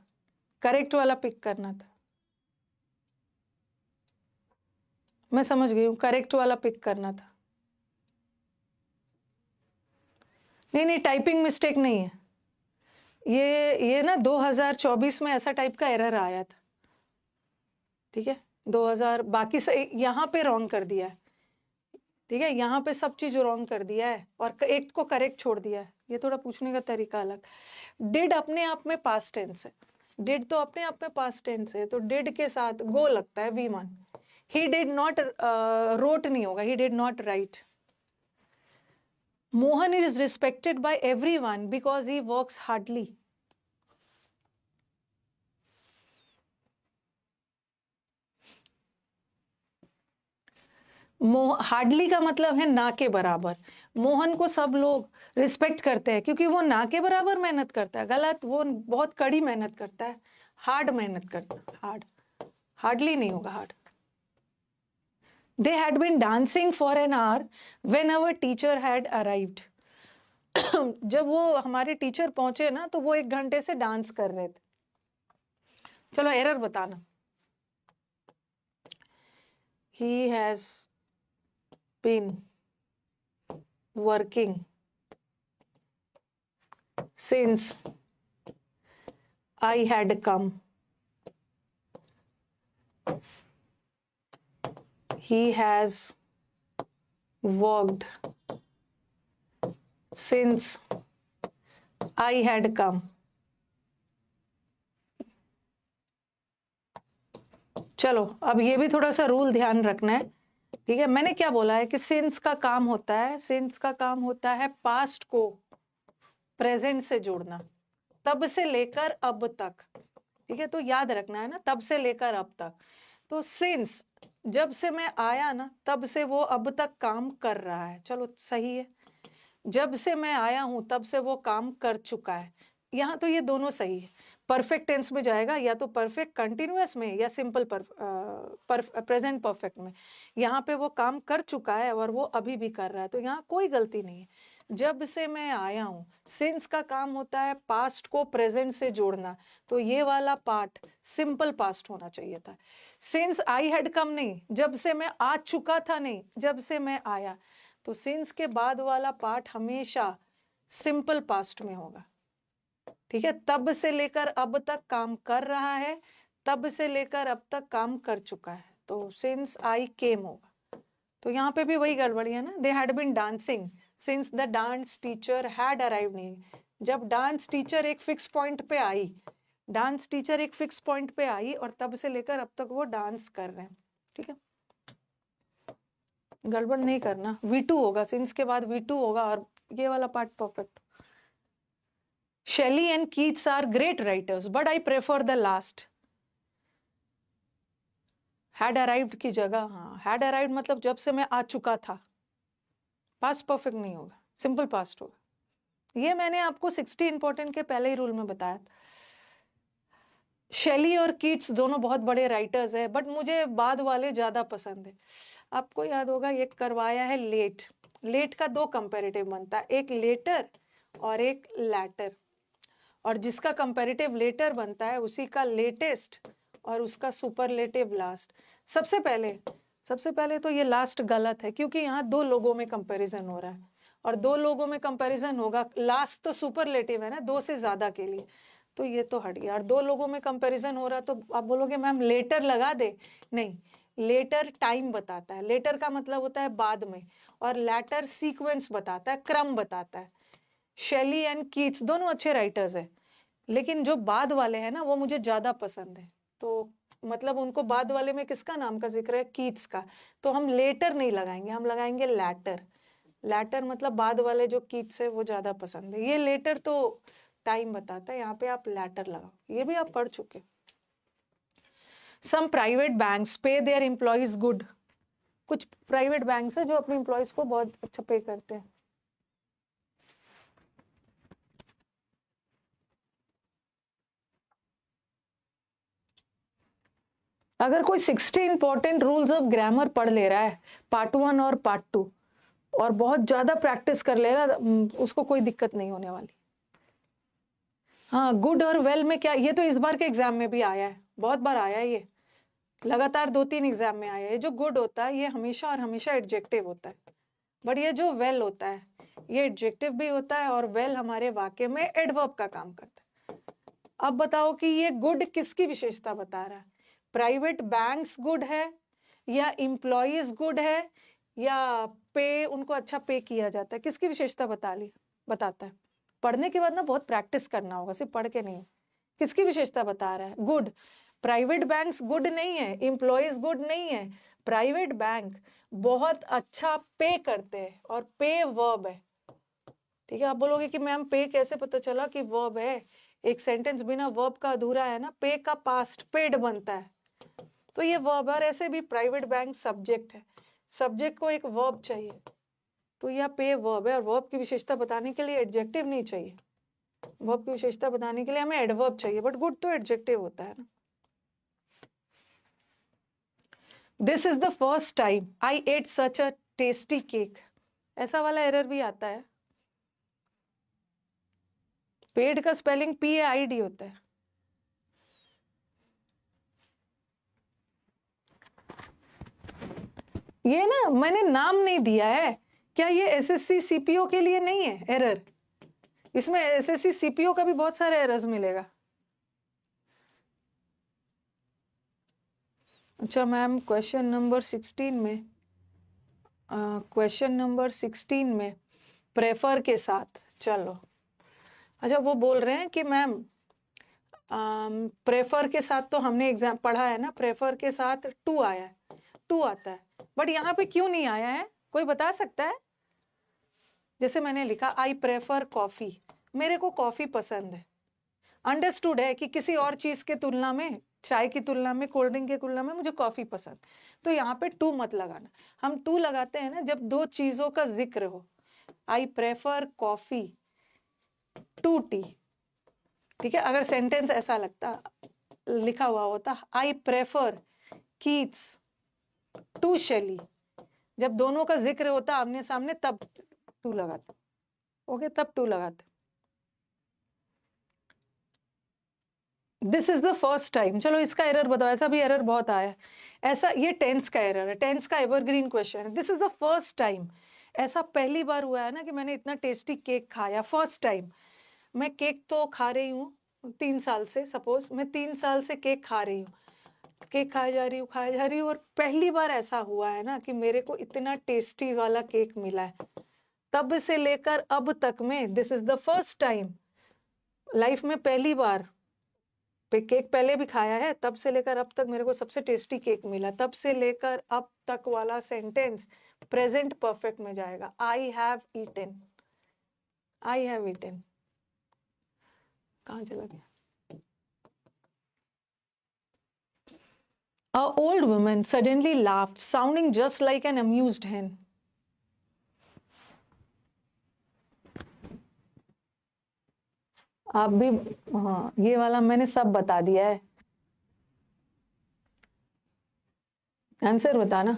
करेक्ट वाला पिक करना था। मैं समझ गई हूँ, करेक्ट वाला पिक करना था। नहीं, टाइपिंग मिस्टेक नहीं है, ये ना 2024 में ऐसा टाइप का एरर आया था, ठीक है। 2000 बाकी से यहाँ पे रॉन्ग कर दिया है, ठीक है, यहाँ पे सब चीज रॉन्ग कर दिया है और एक को करेक्ट छोड़ दिया है। ये थोड़ा पूछने का तरीका अलग। डिड अपने आप में पास्ट टेंस है, डिड तो अपने आप में पास्ट टेंस है, तो डिड के साथ गो लगता है V1। He did not road नहीं होगा, he did not right. Mohan is respected by everyone because he works hardly. Hardly का मतलब है ना के बराबर। मोहन को सब लोग रिस्पेक्ट करते हैं क्योंकि वो ना के बराबर मेहनत करता है। गलत, वो बहुत कड़ी मेहनत करता है, हार्ड मेहनत करता है, हार्ड, हार्डली नहीं होगा, hard. They had been dancing for an hour when our teacher had arrived. जब वो हमारे टीचर पहुंचे ना, तो वो 1 घंटे से डांस कर रहे थे। चलो एरर बताना। He has been working since I had come. He has worked since I had come. चलो अब ये भी थोड़ा सा रूल ध्यान रखना है, ठीक है। मैंने क्या बोला है कि सिंस का काम होता है, सिंस का काम होता है पास्ट को प्रेजेंट से जोड़ना, तब से लेकर अब तक, ठीक है। तो याद रखना है ना, तब से लेकर अब तक। तो सिंस, जब से मैं आया ना, तब से वो अब तक काम कर रहा है, चलो सही है। जब से मैं आया हूं तब से वो काम कर चुका है, यहाँ तो ये दोनों सही है। परफेक्ट टेंस में जाएगा, या तो परफेक्ट कंटिन्यूअस में या सिंपल प्रेजेंट परफेक्ट में। यहाँ पे वो काम कर चुका है और वो अभी भी कर रहा है, तो यहाँ कोई गलती नहीं है। जब से मैं आया हूं, सिंस का काम होता है पास्ट को प्रेजेंट से जोड़ना, तो ये वाला पार्ट सिंपल पास्ट होना चाहिए था। सिंस आई हैड कम नहीं, जब से मैं आ चुका था नहीं, जब से मैं आया। तो सिंस के बाद वाला पार्ट हमेशा सिंपल पास्ट में होगा, ठीक है। तब से लेकर अब तक काम कर रहा है, तब से लेकर अब तक काम कर चुका है, तो सिंस आई केम होगा। तो यहाँ पे भी वही गड़बड़ी है ना, they had been dancing since the dance teacher had arrived नहीं। जब डांस टीचर एक फिक्स पॉइंट पे आई, डांस टीचर एक फिक्स पॉइंट पे आई और तब से लेकर अब तक वो डांस कर रहे हैं, ठीक है। गड़बड़ नहीं करना, V2 होगा, सिंस के बाद V2 होगा और ये वाला part perfect. Shelley and Keats are great writers, but I prefer the last. Had arrived की जगह, हाँ, had arrived मतलब जब से मैं आ चुका था, पास्ट परफेक्ट नहीं होगा, सिंपल पास्ट होगा। ये मैंने आपको 60 इंपॉर्टेंट के पहले ही रूल में बताया था। शेली और कीट्स दोनों बहुत बड़े राइटर्स है, बट मुझे बाद वाले ज्यादा पसंद है। आपको याद होगा ये करवाया है लेट, लेट का 2 कंपैरेटिव बनता है, एक लेटर और एक लैटर, और जिसका कंपैरेटिव लेटर बनता है उसी का लेटेस्ट और उसका सुपरलेटिव लास्ट। सबसे पहले तो ये लास्ट गलत है, क्योंकि यहाँ 2 लोगों में कंपैरिजन हो रहा है, और 2 लोगों में कंपैरिजन होगा, लास्ट तो सुपरलेटिव है ना, 2 से ज्यादा के लिए, तो ये तो हट गया। और दो लोगों में कंपैरिजन हो रहा तो आप बोलोगे मैम लेटर लगा दे, नहीं, लेटर टाइम बताता है, लेटर का मतलब होता है बाद में, और लैटर सीक्वेंस बताता है, क्रम बताता है। शेली एंड कीट्स दोनों अच्छे राइटर्स हैं, लेकिन जो बाद वाले हैं ना वो मुझे ज्यादा पसंद है। तो मतलब उनको बाद वाले में किसका नाम का जिक्र है? कीट्स का। तो हम लेटर नहीं लगाएंगे, हम लगाएंगे लैटर। लैटर मतलब बाद वाले जो कीट्स है वो ज्यादा पसंद है। ये लेटर तो टाइम बताता है, यहाँ पे आप लैटर लगाओ, ये भी आप पढ़ चुके। सम प्राइवेट बैंक्स पे देयर एम्प्लॉइज गुड। कुछ प्राइवेट बैंक्स है जो अपने एम्प्लॉइज को बहुत अच्छा पे करते हैं। अगर कोई 60 इंपॉर्टेंट रूल्स ऑफ ग्रामर पढ़ ले रहा है, पार्ट 1 और पार्ट 2, और बहुत ज्यादा प्रैक्टिस कर ले रहा है, उसको कोई दिक्कत नहीं होने वाली। हाँ, गुड और वेल में क्या, ये तो इस बार के एग्जाम में भी आया है, बहुत बार आया है ये, लगातार 2-3 एग्जाम में आया है। जो गुड होता है ये हमेशा और हमेशा एडजेक्टिव होता है, बट ये जो वेल होता है ये एडजेक्टिव भी होता है, और वेल हमारे वाक्य में एडवर्ब का काम करता है। अब बताओ कि ये गुड किसकी विशेषता बता रहा है? प्राइवेट बैंक्स गुड है, या एम्प्लॉयज गुड है, या पे, उनको अच्छा पे किया जाता है, किसकी विशेषता बताता है? पढ़ने के बाद ना बहुत प्रैक्टिस करना होगा, सिर्फ पढ़ के नहीं। किसकी विशेषता बता रहा है? गुड। प्राइवेट बैंक्स गुड नहीं है, एम्प्लॉयज गुड नहीं है, प्राइवेट बैंक बहुत अच्छा पे करते हैं, और पे वर्ब है। ठीक है, आप बोलोगे कि मैम पे कैसे पता चला कि वर्ब है? एक सेंटेंस बिना वर्ब का अधूरा है ना, पे का पास्ट पेड बनता है, तो ये वर्ब है। और ऐसे भी प्राइवेट बैंक सब्जेक्ट है, सब्जेक्ट को एक वर्ब चाहिए, तो यह पे वर्ब है। और वर्ब की विशेषता बताने के लिए एडजेक्टिव नहीं चाहिए, वर्ब की विशेषता बताने के लिए हमें एडवर्ब चाहिए, बट गुड तो एडजेक्टिव होता है ना। This is the first time I at such a tasty cake, ऐसा वाला एरर भी आता है। पेड का स्पेलिंग PAID होता है। ये ना मैंने नाम नहीं दिया है, क्या ये SSC CPO के लिए नहीं है एरर? इसमें SSC CPO का भी बहुत सारे एरर्स मिलेगा। अच्छा मैम, क्वेश्चन नंबर 16 में, क्वेश्चन नंबर 16 में प्रेफर के साथ, चलो अच्छा वो बोल रहे हैं कि मैम प्रेफर के साथ तो हमने एग्जाम पढ़ा है ना, प्रेफर के साथ टू आया है, टू आता है, बट यहाँ पे क्यों नहीं आया है? कोई बता सकता है? जैसे मैंने लिखा आई प्रेफर कॉफी, मेरे को कॉफी पसंद है, अंडरस्टूड है कि किसी और चीज के तुलना में, चाय की तुलना में, कोल्ड ड्रिंक की तुलना में मुझे कॉफी पसंद। तो यहाँ पे टू मत लगाना। हम टू लगाते हैं ना जब दो चीजों का जिक्र हो। I prefer coffee to tea, ठीक है। अगर सेंटेंस ऐसा लगता, लिखा हुआ होता I prefer Keats to Shelley, जब दोनों का जिक्र होता आमने सामने, तब टू लगाते। ओके, तब टू लगाते। This is the first time, चलो इसका एरर बताओ, ऐसा भी एरर बहुत आया है। ऐसा, ये टेंस का एरर है, टेंस का एवरग्रीन क्वेश्चन है। This is the first time, ऐसा पहली बार हुआ है ना कि मैंने इतना टेस्टी केक खाया, फर्स्ट टाइम। मैं केक तो खा रही हूँ 3 साल से, सपोज मैं 3 साल से केक खा रही हूँ, केक खाई जा रही हूँ, खाई जा रही हूँ, और पहली बार ऐसा हुआ है ना कि मेरे को इतना टेस्टी वाला केक मिला है। तब से लेकर अब तक में, this is the first time, life में पहली बार। केक पहले भी खाया है, तब से लेकर अब तक मेरे को सबसे टेस्टी केक मिला। तब से लेकर अब तक वाला सेंटेंस प्रेजेंट परफेक्ट में जाएगा। I have eaten, I have eaten. कहाँ चला गया? A old woman suddenly laughed, sounding just like an amused hen. आप भी, हाँ ये वाला मैंने सब बता दिया है, आंसर बताना।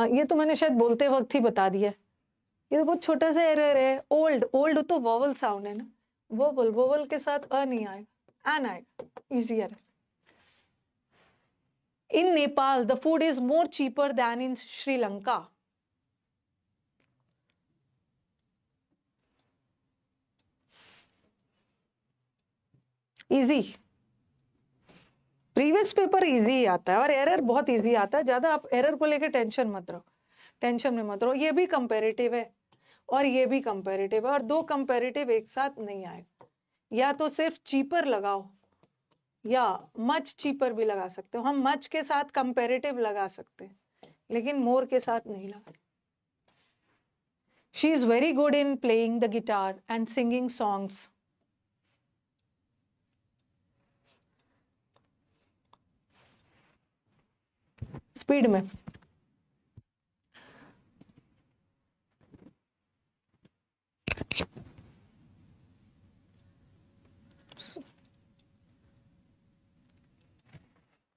ये तो मैंने शायद बोलते वक्त ही बता दिया। ये तो बहुत छोटा सा एरर है। ओल्ड, ओल्ड तो वोवल साउंड है ना, वोवल, वोवल के साथ अ नहीं आएगा, एन आएगा, easy error. In Nepal, the food is more cheaper than in Sri Lanka. Easy, previous paper easy आता है और एरर बहुत इजी आता है। ज्यादा आप एरर को लेकर टेंशन मत रहो, टेंशन में मत रहो। ये भी कंपैरेटिव है और ये भी कंपैरेटिव है, और दो कंपैरेटिव एक साथ नहीं आएगा। या तो सिर्फ चीपर लगाओ या मच चीपर भी लगा सकते हो। हम मच के साथ कंपैरेटिव लगा सकते हैं, लेकिन मोर के साथ नहीं लगा। She is very good in playing the guitar and singing songs. Speed में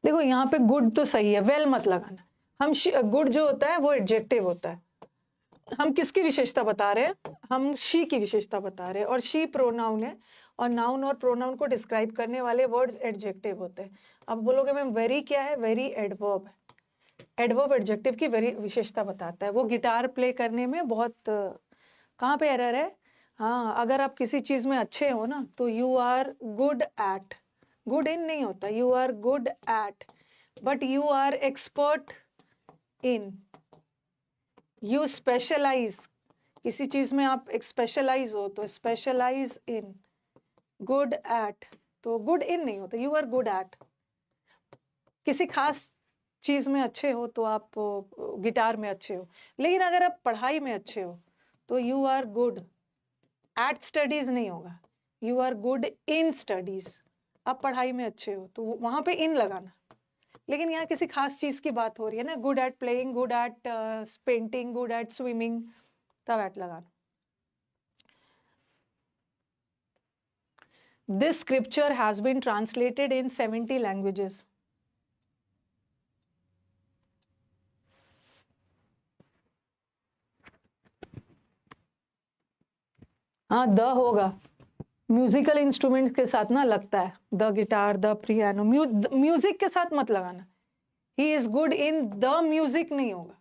देखो, यहाँ पे गुड तो सही है, वेल मत लगाना। हम गुड जो होता है वो एडजेक्टिव होता है। हम किसकी विशेषता बता रहे हैं? हम शी की विशेषता बता रहे हैं, और शी प्रोनाउन है, और नाउन और प्रोनाउन को डिस्क्राइब करने वाले वर्ड्स एडजेक्टिव होते हैं। अब बोलोगे मैम वेरी क्या है? वेरी एडवर्ब है। एडवर्ब एडजेक्टिव की वेरी विशेषता बताता है। वो गिटार प्ले करने में बहुत कहाँ पे एरर है? हाँ, अगर आप किसी चीज में अच्छे हो ना तो you are good at, good in नहीं होता, you are good at, but you are expert in, you specialize. किसी चीज में आप एक स्पेशलाइज हो तो स्पेशलाइज इन, गुड एट, तो गुड इन नहीं होता, यू आर गुड एट। किसी खास चीज में अच्छे हो तो आप गिटार में अच्छे हो, लेकिन अगर आप पढ़ाई में अच्छे हो तो you are good at studies नहीं होगा, you are good in studies. आप पढ़ाई में अच्छे हो तो वहां पे इन लगाना। लेकिन यहाँ किसी खास चीज की बात हो रही है ना, good at playing, good at painting, good at swimming, तब एट लगाना। This scripture has been translated in 70 languages. हाँ, द होगा, म्यूजिकल इंस्ट्रूमेंट के साथ ना लगता है, the guitar, the piano, music के साथ मत लगाना। He is good in the music नहीं होगा,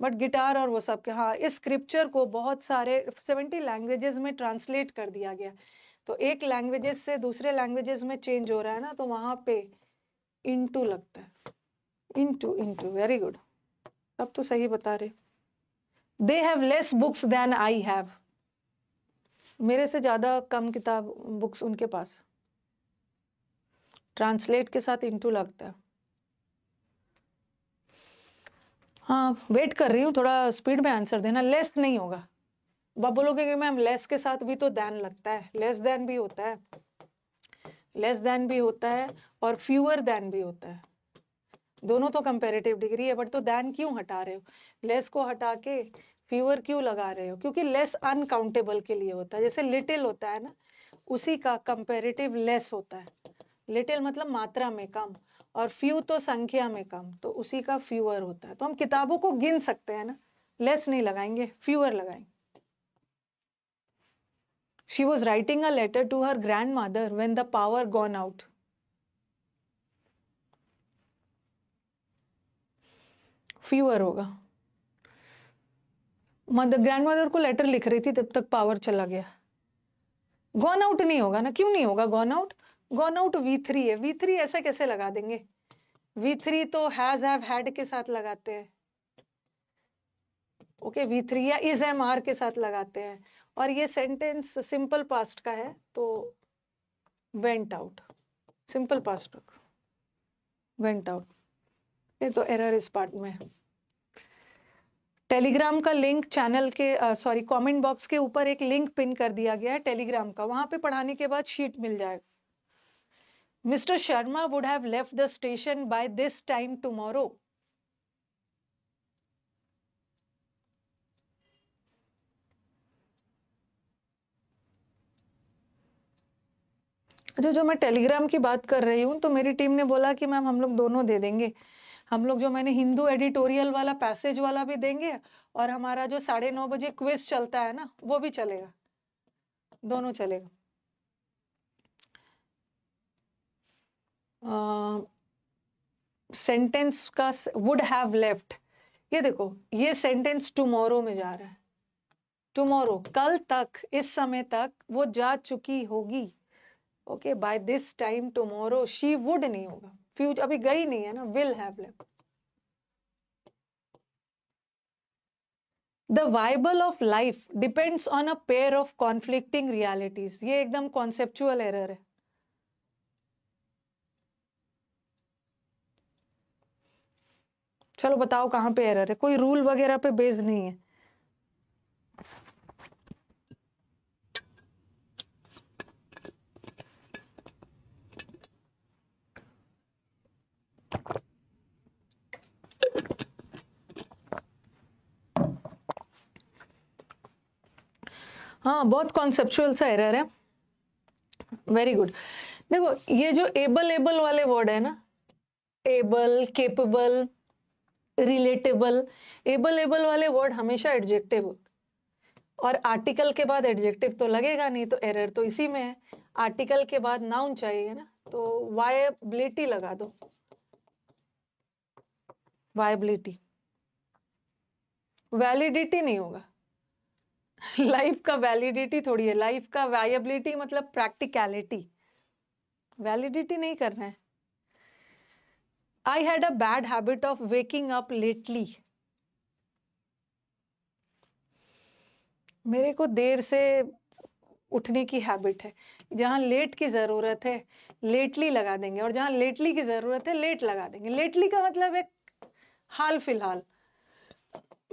बट गिटार और वो सब के। हाँ, इस स्क्रिप्चर को बहुत सारे 70 लैंग्वेजेस में ट्रांसलेट कर दिया गया, तो एक लैंग्वेजेस से दूसरे लैंग्वेजेस में चेंज हो रहा है ना, तो वहां पे इनटू लगता है। इनटू, इनटू, वेरी गुड, अब तो सही बता रहे। They have less books than I have, मेरे से ज्यादा कम किताब बुक्स उनके पास। ट्रांसलेट के साथ इनटू लगता है। हाँ, वेट कर रही हूँ, थोड़ा स्पीड में आंसर देना। लेस नहीं होगा। अब बोलोगे कि मैम लेस के साथ भी तो देन लगता है, लेस देन भी होता है, लेस देन भी होता है, और फ्यूअर देन भी होता है। दोनों तो कंपैरेटिव डिग्री है, बट तो देन क्यों हटा रहे हो? लेस को हटा के फ्यूअर क्यों लगा रहे हो? क्योंकि लेस अनकाउंटेबल के लिए होता है। जैसे लिटिल होता है ना, उसी का कंपैरेटिव लेस होता है। लिटिल मतलब मात्रा में कम, और फ्यू तो संख्या में कम, तो उसी का फ्यूअर होता है। तो हम किताबों को गिन सकते हैं ना, लेस नहीं लगाएंगे, फ्यूअर लगाएंगे। She was writing a letter to her grandmother when the power gone out. Fever होगा। मदर, ग्रैंडमदर को लेटर लिख रही थी, तब तक पावर चला गया। गॉन आउट नहीं होगा ना, क्यों नहीं होगा gone out? Gone out V3 है, V3 ऐसे कैसे लगा देंगे? V3 तो हैज, हैव, हैड के साथ लगाते हैं। ओके, V3 या इज, एम, आर के साथ लगाते हैं। और ये सेंटेंस सिंपल पास्ट का है, तो went out, simple past went out. ये तो एरर इस पार्ट में है। टेलीग्राम का लिंक चैनल के सॉरी कमेंट बॉक्स के ऊपर एक लिंक पिन कर दिया गया है टेलीग्राम का, वहां पे पढ़ाने के बाद शीट मिल जाएगा। Mister Sharma would have left the station by this time tomorrow. अच्छा, जो मैं टेलीग्राम की बात कर रही हूँ, तो मेरी टीम ने बोला कि मैम हम लोग दोनों दे देंगे। हम लोग जो मैंने हिंदू एडिटोरियल वाला पैसेज वाला भी देंगे, और हमारा जो 9:30 बजे क्विज चलता है ना, वो भी चलेगा, दोनों चलेगा। सेंटेंस का वुड हैव लेफ्ट, ये देखो, ये सेंटेंस टुमारो में जा रहा है। टुमारो, कल तक, इस समय तक वो जा चुकी होगी। Okay, by this time tomorrow, she would नहीं होगा, फ्यूचर अभी गई नहीं है ना, will have left. The viable of life depends on a pair of conflicting realities, ये एकदम कॉन्सेप्चुअल एरर है। चलो बताओ कहाँ पे एरर है, कोई रूल वगैरह पे बेस्ड नहीं है। हाँ, बहुत कॉन्सेप्चुअल सा एरर है। Very good. देखो ये जो एबल वाले वर्ड है ना, एबल, केपेबल, रिलेटेबल, एबल वाले वर्ड हमेशा एडजेक्टिव होते, और आर्टिकल के बाद एडजेक्टिव तो लगेगा नहीं, तो एरर तो इसी में है। आर्टिकल के बाद नाउन चाहिए ना, तो वायबिलिटी लगा दो, वायबिलिटी। वैलिडिटी नहीं होगा, लाइफ का वैलिडिटी थोड़ी है, लाइफ का वायबिलिटी मतलब प्रैक्टिकलिटी, वैलिडिटी नहीं करना है। I had a bad habit of waking up lately. मेरे को देर से उठने की हैबिट है। जहां लेट की जरूरत है लेटली लगा देंगे, और जहां लेटली की जरूरत है लेट लगा देंगे। लेटली का मतलब है हाल फिलहाल।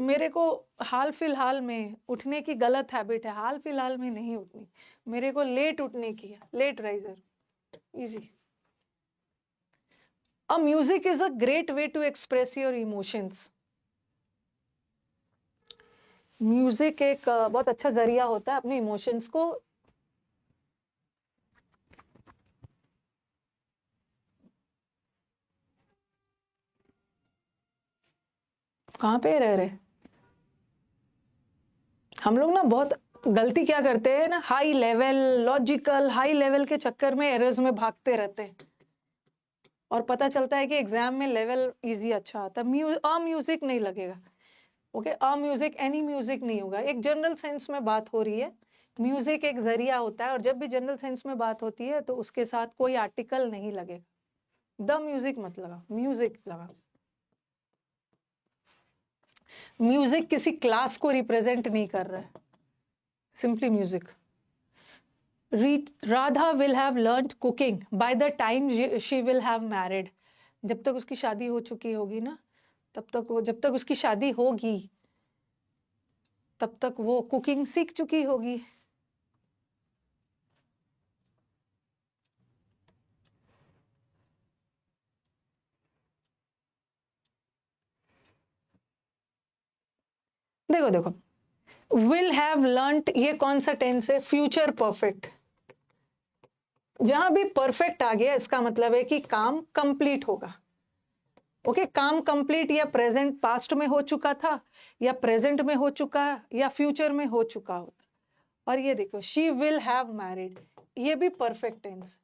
मेरे को हाल फिलहाल में उठने की गलत हैबिट है, हाल फिलहाल में नहीं उठनी, मेरे को लेट उठने की है, late riser, easy. A music is a great way to express your emotions. Music एक बहुत अच्छा जरिया होता है अपने इमोशंस को। कहाँ पे रह रहे हम लोग ना, बहुत गलती क्या करते हैं ना, high level logical, high level के चक्कर में एरर्स में भागते रहते हैं, और पता चलता है कि एग्जाम में लेवल इजी अच्छा आता है। म्यूजिक नहीं लगेगा। ओके, म्यूजिक एनी म्यूजिक नहीं होगा। एक जनरल सेंस में बात हो रही है, म्यूजिक एक जरिया होता है, और जब भी जनरल सेंस में बात होती है तो उसके साथ कोई आर्टिकल नहीं लगेगा। द म्यूजिक मत लगा, म्यूजिक लगा। म्यूजिक किसी क्लास को रिप्रेजेंट नहीं कर रहा है, simply music. Radha will have learned cooking by the time she will have married. जब तक उसकी शादी हो चुकी होगी ना, तब तक वो, जब तक उसकी शादी होगी तब तक वो कुकिंग सीख चुकी होगी। देखो देखो, विल हैव लर्न्ड ये कौन सा टेंस है, फ्यूचर परफेक्ट। जहां भी परफेक्ट आ गया इसका मतलब है कि काम कंप्लीट होगा। ओके, काम कंप्लीट या प्रेजेंट पास्ट में हो चुका था, या प्रेजेंट में हो चुका, या फ्यूचर में हो चुका होता। और ये देखो, शी विल हैव मैरिड, ये भी परफेक्ट टेंस।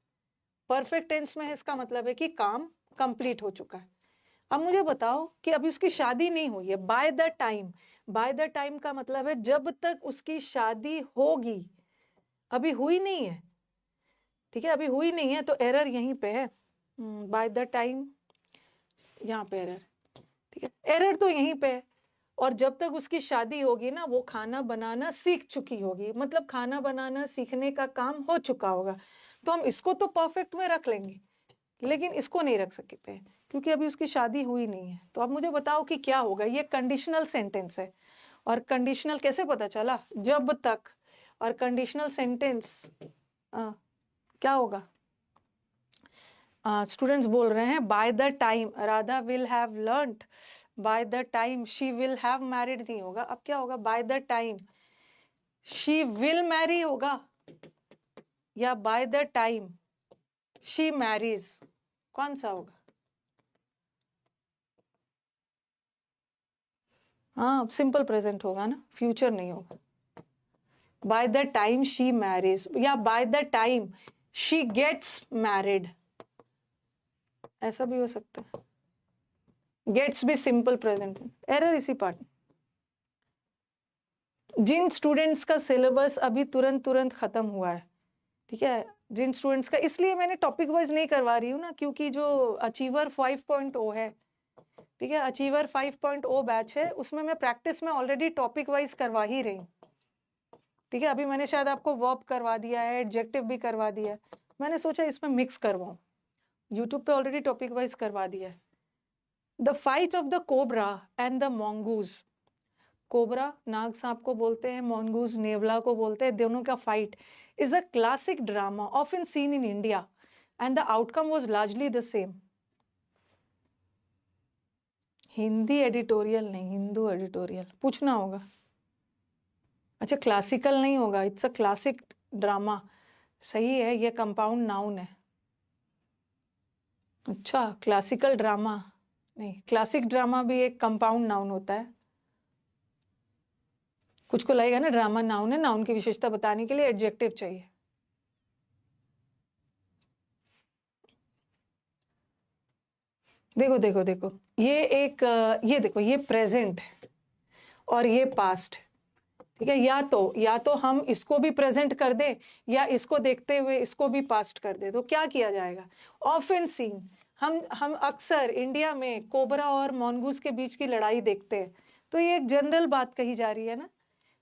परफेक्ट टेंस में इसका मतलब है कि काम कंप्लीट हो चुका है। अब मुझे बताओ कि अभी उसकी शादी नहीं हुई है, bye the time. Bye the time का मतलब है जब तक उसकी शादी होगी, अभी हुई नहीं है। ठीक है, अभी हुई नहीं है, तो एरर यहीं पे है, बाय द टाइम, यहाँ पे एरर। ठीक है, एरर तो यहीं पे है। और जब तक उसकी शादी होगी ना, वो खाना बनाना सीख चुकी होगी, मतलब खाना बनाना सीखने का काम हो चुका होगा। तो हम इसको तो परफेक्ट में रख लेंगे, लेकिन इसको नहीं रख सकते हैं क्योंकि अभी उसकी शादी हुई नहीं है। तो अब मुझे बताओ कि क्या होगा। ये कंडीशनल सेंटेंस है, और कंडीशनल कैसे पता चला, जब तक। और कंडीशनल सेंटेंस क्या होगा, स्टूडेंट्स बोल रहे हैं by the time Radha will have learned, by the time she will have married नहीं होगा। अब क्या होगा, by the time she will marry होगा, या by the time she marries, कौन सा होगा। हाँ, सिंपल प्रेजेंट होगा ना, फ्यूचर नहीं होगा। By the time she marries, या by the time she gets married, ऐसा भी हो सकता है। गेट्स भी सिंपल प्रेजेंट, एरर इसी पार्ट। जिन स्टूडेंट्स का सिलेबस अभी तुरंत खत्म हुआ है, ठीक है, जिन स्टूडेंट्स का, इसलिए मैंने टॉपिक वाइज नहीं करवा रही हूँ ना, क्योंकि जो अचीवर 5.0 है, ठीक है, अचीवर 5.0 बैच है, उसमें मैं प्रैक्टिस में ऑलरेडी टॉपिक वाइज करवा ही रही हूँ, ठीक है। अभी मैंने शायद आपको वर्ब करवा दिया है, एडजेक्टिव भी करवा दिया है, मैंने सोचा इसमें मिक्स करवाऊँ, यूट्यूब पे ऑलरेडी टॉपिक वाइज करवा दिया है। The fight of the cobra and the mongoose, cobra नाग सांप को बोलते हैं, मॉन्गूज नेवला को बोलते हैं, दोनों का fight is a classic drama often seen in India and the outcome was largely the same. Hindi editorial नहीं, हिंदू एडिटोरियल पूछना होगा। अच्छा, क्लासिकल नहीं होगा, इट्स अ क्लासिक ड्रामा, सही है, ये कंपाउंड नाउन है। अच्छा, क्लासिकल ड्रामा नहीं, क्लासिक ड्रामा भी एक कंपाउंड नाउन होता है। कुछ को लगेगा ना ड्रामा नाउन है, नाउन की विशेषता बताने के लिए एडजेक्टिव चाहिए। देखो देखो देखो, ये एक ये देखो, ये प्रेजेंट और ये पास्ट, ठीक है। या तो हम इसको भी प्रेजेंट कर दे, या इसको देखते हुए इसको भी पास्ट कर दे, तो क्या किया जाएगा? ऑफन सीन, हम अक्सर इंडिया में कोबरा और मॉन्गूज के बीच की लड़ाई देखते हैं, तो ये एक जनरल बात कही जा रही है ना,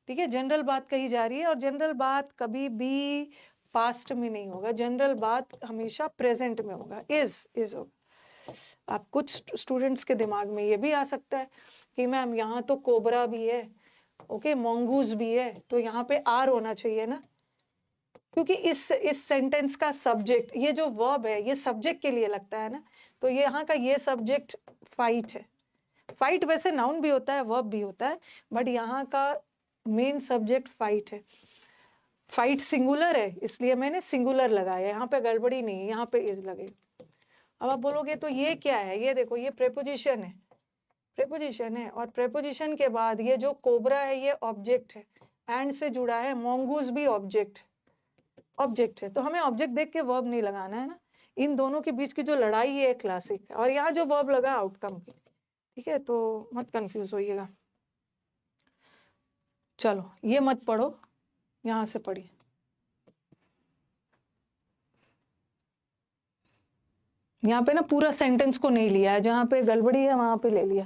ठीक है, जनरल बात कही जा रही है, और जनरल बात कभी भी पास्ट में नहीं होगा, जनरल बात हमेशा प्रेजेंट में होगा, इज होगा। आप कुछ स्टूडेंट्स के दिमाग में ये भी आ सकता है कि मैम यहाँ तो कोबरा भी है, ओके, मॉन्गूज भी है, तो यहाँ पे आर होना चाहिए ना, क्योंकि इस सेंटेंस का सब्जेक्ट, ये जो वर्ब है ये सब्जेक्ट के लिए लगता है ना, तो ये यहाँ का ये सब्जेक्ट फाइट है। फाइट वैसे नाउन भी होता है, वर्ब भी होता है, बट यहाँ का मेन सब्जेक्ट फाइट है। फाइट सिंगुलर है, इसलिए मैंने सिंगुलर लगाया, यहाँ पे गड़बड़ी नहीं है, यहाँ पे इज लगे। अब आप बोलोगे तो ये क्या है, ये देखो, ये प्रेपोजिशन है, प्रेपोजिशन है, और प्रेपोजिशन के बाद ये जो कोबरा है ये ऑब्जेक्ट है, एंड से जुड़ा है, मॉन्गूज भी ऑब्जेक्ट है, तो हमें ऑब्जेक्ट देख के वर्ब नहीं लगाना है ना। इन दोनों के बीच की जो लड़ाई है क्लासिक है, और यहाँ जो वर्ब लगा आउटकम की, ठीक है, तो मत कंफ्यूज होइएगा। चलो ये मत पढ़ो, यहाँ से पढ़िए। यहाँ पे ना पूरा सेंटेंस को नहीं लिया है, जहाँ पे गड़बड़ी है वहां पे ले लिया।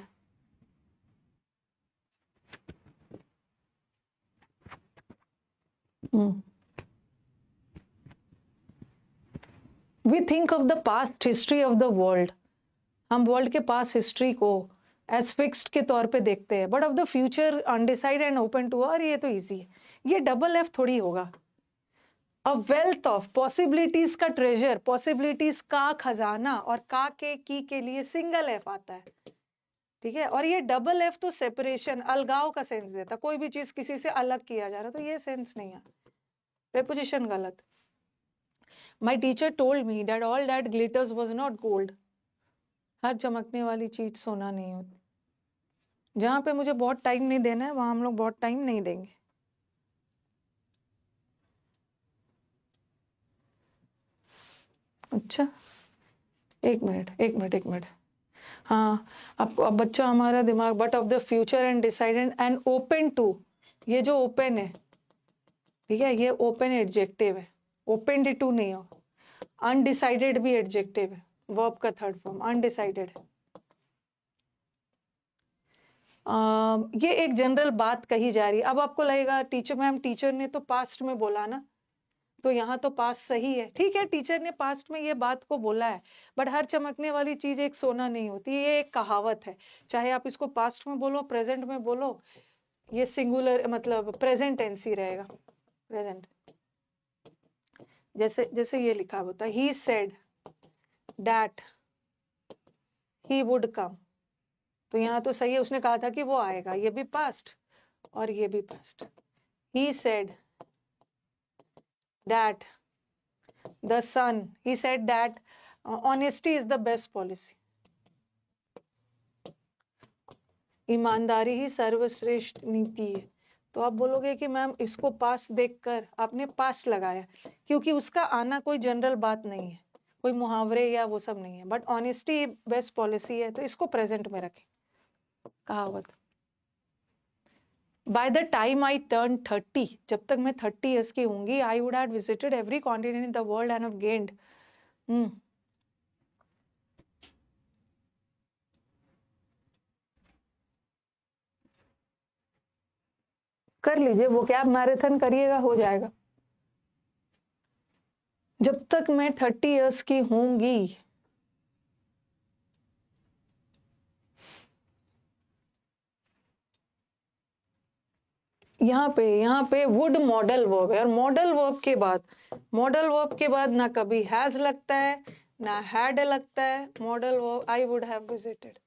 We think of the past history of the world, हम वर्ल्ड के पास हिस्ट्री को एज फिक्स्ड के तौर पे देखते हैं, but of the future undecided and open to, और ये तो इजी है, ये डबल एफ थोड़ी होगा। अ वेल्थ ऑफ पॉसिबिलिटीज का ट्रेजर, पॉसिबिलिटीज का खजाना, और का के की के लिए सिंगल एफ आता है, ठीक है। और ये डबल एफ तो सेपरेशन, अलगाव का सेंस देता, कोई भी चीज किसी से अलग किया जा रहा, तो ये सेंस नहीं है, प्रेपोजिशन गलत। My teacher told me that all that glitters was not gold, हर चमकने वाली चीज सोना नहीं होती। जहां पे मुझे बहुत टाइम नहीं देना है वहां हम लोग बहुत टाइम नहीं देंगे। अच्छा, एक मिनट, हाँ, आपको अब बच्चा हमारा दिमाग, but of the future and decided and open to, ये जो ओपन है, ठीक है, ये ओपन एडजेक्टिव है, ओपन टू नहीं हो। अनडिसाइडेड भी एडजेक्टिव है, वर्ब का थर्ड फॉर्म अनडिसाइडेड है। ये एक जनरल बात कही जा रही है। अब आपको लगेगा टीचर मैम, टीचर ने तो पास्ट में बोला ना, तो यहाँ तो पास्ट सही है, ठीक है, टीचर ने पास्ट में ये बात को बोला है, बट हर चमकने वाली चीज एक सोना नहीं होती, ये एक कहावत है, चाहे आप इसको पास्ट में बोलो, प्रेजेंट में बोलो, ये सिंगुलर मतलब प्रेजेंट टेंस ही रहेगा, प्रेजेंट। जैसे जैसे ये लिखा होता है, he said that he would come, तो यहाँ तो सही है, उसने कहा था कि वो आएगा, ये भी पास्ट और ये भी past. He said that the son, he said that honesty is the best policy, ईमानदारी ही सर्वश्रेष्ठ नीति है। तो आप बोलोगे कि मैम इसको पास देखकर आपने पास लगाया, क्योंकि उसका आना कोई जनरल बात नहीं है, कोई मुहावरे या वो सब नहीं है, बट ऑनेस्टी बेस्ट पॉलिसी है, तो इसको प्रेजेंट में रखें, कहावत। Bye the time I turn 30, जब तक मैं 30 ईयर्स की होंगी, I would have visited every continent in the world and have gained. कर लीजिए, वो क्या मैराथन करिएगा, हो जाएगा। जब तक मैं 30 ईयर्स की होंगी, यहाँ पे वुड मॉडल वर्ब है, और मॉडल वर्ब के बाद ना कभी हैज लगता है ना हैड लगता है। Modal verb I would have visited.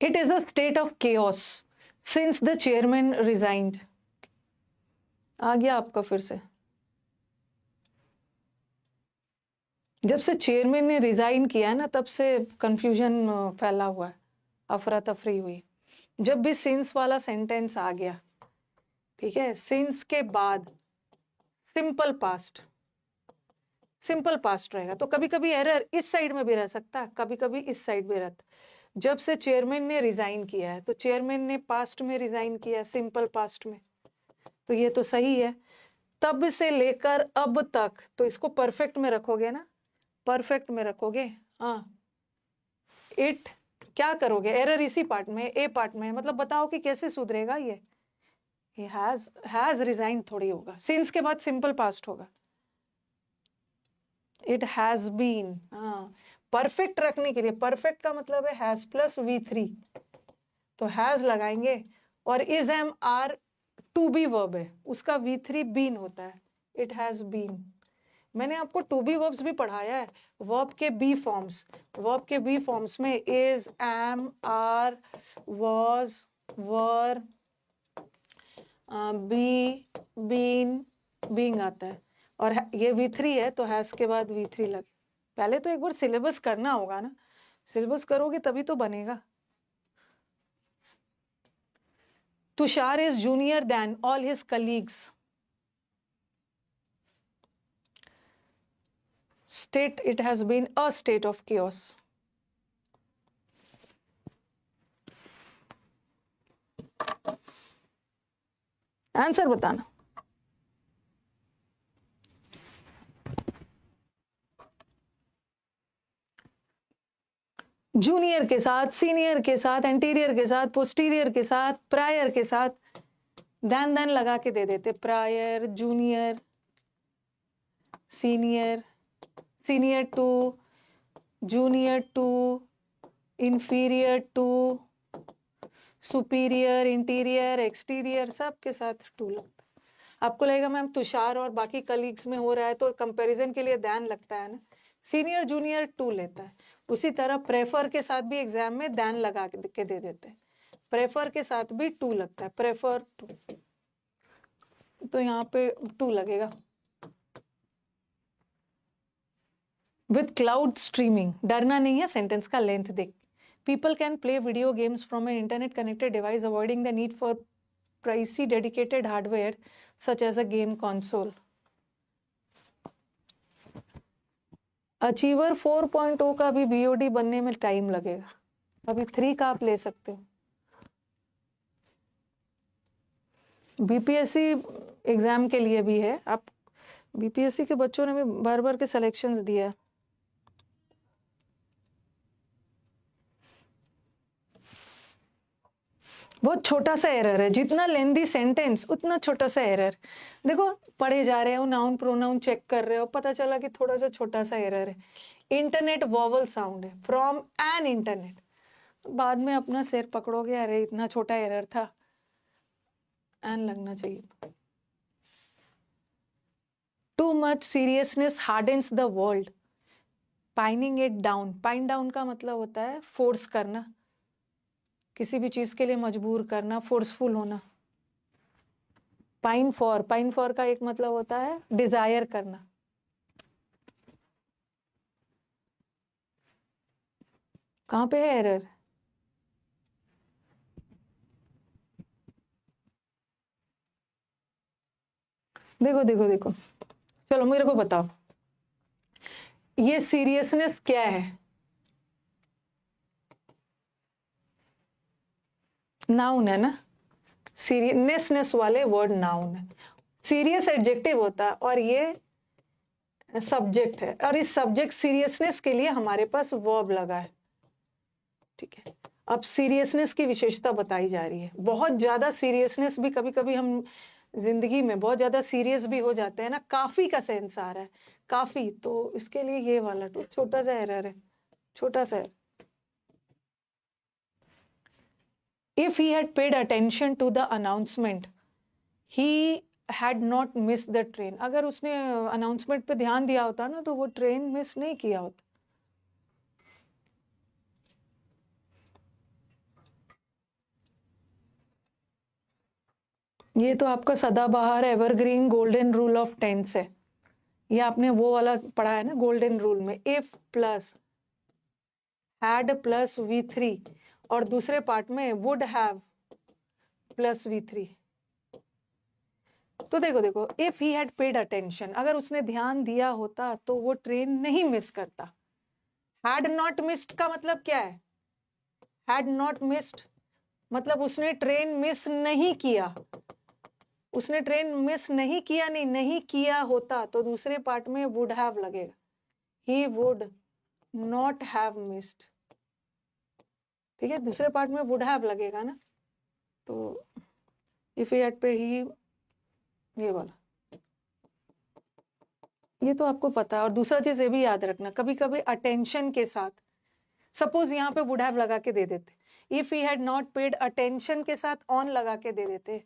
It is a state of chaos since the chairman resigned। आ गया आपका फिर से। जब से चेयरमैन ने रिजाइन किया ना, तब से कंफ्यूजन फैला हुआ है, अफरा तफरी हुई। जब भी सिंस वाला सेंटेंस आ गया, ठीक है, सिंस के बाद सिंपल पास्ट रहेगा, तो कभी कभी एरर इस साइड में भी रह सकता है, कभी कभी इस साइड भी रहता। जब से चेयरमैन ने रिजाइन किया है, तो चेयरमैन ने पास्ट में रिजाइन किया, सिंपल पास्ट में, तो ये तो सही है। तब से लेकर अब तक, तो इसको परफेक्ट में रखोगे ना, परफेक्ट में रखोगे। हाँ, इट क्या करोगे, एरर इसी पार्ट में, ए पार्ट में, मतलब बताओ कि कैसे सुधरेगा ये। हैज रिजाइन थोड़ी होगा, सिंस के बाद सिंपल पास्ट होगा। इट हैज बीन, हाँ, परफेक्ट रखने के लिए, परफेक्ट का मतलब है हैज प्लस V3, तो हैज लगाएंगे, और is am are to be verb है, उसका V3 बीन होता है, इट हैज बीन। मैंने आपको टू बी वर्ब्स भी पढ़ाया है, वर्ब के बी फॉर्म्स। वर्ब के बी फॉर्म्स में is, am, are, was, were, be, been, being आता है, और ये V3 है, तो हैज के बाद V3 लगे। पहले तो एक बार सिलेबस करना होगा ना, सिलेबस करोगे तभी तो बनेगा। Tushar is junior than all his colleagues. State, it has been a state of chaos। Answer बताना। जूनियर के साथ, सीनियर के साथ, एंटीरियर के साथ, पोस्टीरियर के साथ, प्रायर के साथ देन लगा के दे देते, prior, junior, senior, senior to, junior to, inferior to, superior, interior, exterior, सब के साथ टू लगता है। आपको लगेगा मैम तुषार और बाकी कलीग्स में हो रहा है, तो कंपैरिजन के लिए दैन लगता है ना, सीनियर जूनियर टू लेता है। उसी तरह प्रेफर के साथ भी एग्जाम में दैन लगा के दे देते हैं, प्रेफर के साथ भी टू लगता है, प्रेफर टू, तो यहाँ पे टू लगेगा। विथ क्लाउड स्ट्रीमिंग, डरना नहीं है, सेंटेंस का लेंथ देख। People can play video games from an internet connected device avoiding the need for pricey dedicated hardware such as a game console. Achiever 4.0 का भी BOD बनने में टाइम लगेगा, अभी 3 का आप ले सकते हो। BPSC एग्जाम के लिए भी है, आप BPSC के बच्चों ने भी बार बार के सिलेक्शंस दिया। बहुत छोटा सा एरर है, जितना लेंदी सेंटेंस उतना छोटा सा एरर। देखो पढ़े जा रहे हो, नाउन प्रोनाउन चेक कर रहे हो, पता चला कि थोड़ा सा छोटा सा एरर है। इंटरनेट वॉवल साउंड है, फ्रॉम एन इंटरनेट, बाद में अपना सिर पकड़ोगे, अरे इतना छोटा एरर था, एन लगना चाहिए। Too much seriousness hardens the world, pining it down, pine down का मतलब होता है फोर्स करना, किसी भी चीज के लिए मजबूर करना, फोर्सफुल होना। पाइन फॉर का एक मतलब होता है डिजायर करना। कहां पे है एरर? देखो देखो देखो, चलो मेरे को बताओ, ये सीरियसनेस क्या है? नाउन है ना, सीरियसनेस वाले वर्ड नाउन है, सीरियस एडजेक्टिव होता है और ये सब्जेक्ट है, और इस सब्जेक्ट सीरियसनेस के लिए हमारे पास वर्ब लगा है। ठीक है, अब सीरियसनेस की विशेषता बताई जा रही है। बहुत ज्यादा सीरियसनेस भी, कभी कभी हम जिंदगी में बहुत ज्यादा सीरियस भी हो जाते हैं ना, काफी का सेंस आ रहा है, काफी, तो इसके लिए ये वाला तो छोटा सा एरर है, छोटा सा। If he had paid attention to the announcement, he had not missed the train. अगर उसने अनाउंसमेंट पे ध्यान दिया होता ना तो वो ट्रेन मिस नहीं किया होता। ये तो आपका सदाबहार evergreen golden rule of tense है। ये आपने वो वाला पढ़ा है ना गोल्डन रूल में, if plus had plus V3 और दूसरे पार्ट में वुड हैव प्लस V3। तो देखो देखो, if he had paid attention, अगर उसने ध्यान दिया होता तो वो ट्रेन नहीं मिस करता। हैड नॉट मिस्ड का मतलब क्या है? हैड नॉट मिस्ड मतलब उसने ट्रेन मिस नहीं किया, उसने ट्रेन मिस नहीं किया, नहीं किया होता तो दूसरे पार्ट में वुड हैव लगेगा, he would not have missed. ठीक है, दूसरे पार्ट में वुड हैव लगेगा ना, तो इफ ही हैड पेड, ही, ये वाला, ये तो आपको पता है। और दूसरा चीज ये भी याद रखना, कभी कभी अटेंशन के साथ, सपोज यहाँ पे वुड हैव लगा के दे देते, if he had not paid attention के साथ ऑन लगा के दे देते।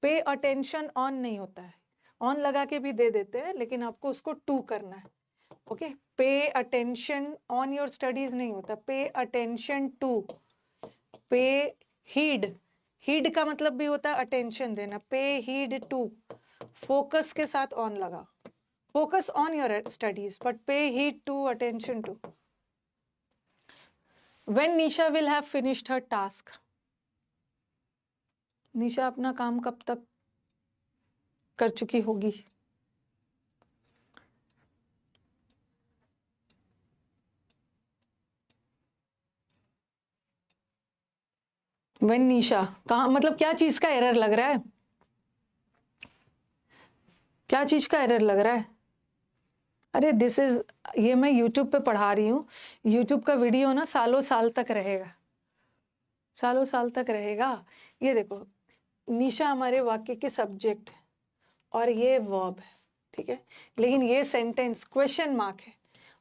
पे अटेंशन ऑन नहीं होता है, ऑन लगा के भी दे देते हैं, लेकिन आपको उसको टू करना है। Okay, pay attention on your studies नहीं होता, पे अटेंशन टू। पे हीड, हीड का मतलब भी होता है अटेंशन देना, पे हीड टू, फोकस के साथ ऑन लगा, focus on your studies but pay heed to attention to. When Nisha will have finished her task, निशा अपना काम कब तक कर चुकी होगी? When निशा, कहाँ, मतलब क्या चीज का एरर लग रहा है? क्या चीज का एरर लग रहा है? अरे दिस इज, ये मैं YouTube पे पढ़ा रही हूँ, YouTube का वीडियो ना सालों साल तक रहेगा, सालों साल तक रहेगा। ये देखो, निशा हमारे वाक्य के सब्जेक्ट है और ये वर्ब है, ठीक है, लेकिन ये सेंटेंस क्वेश्चन मार्क है,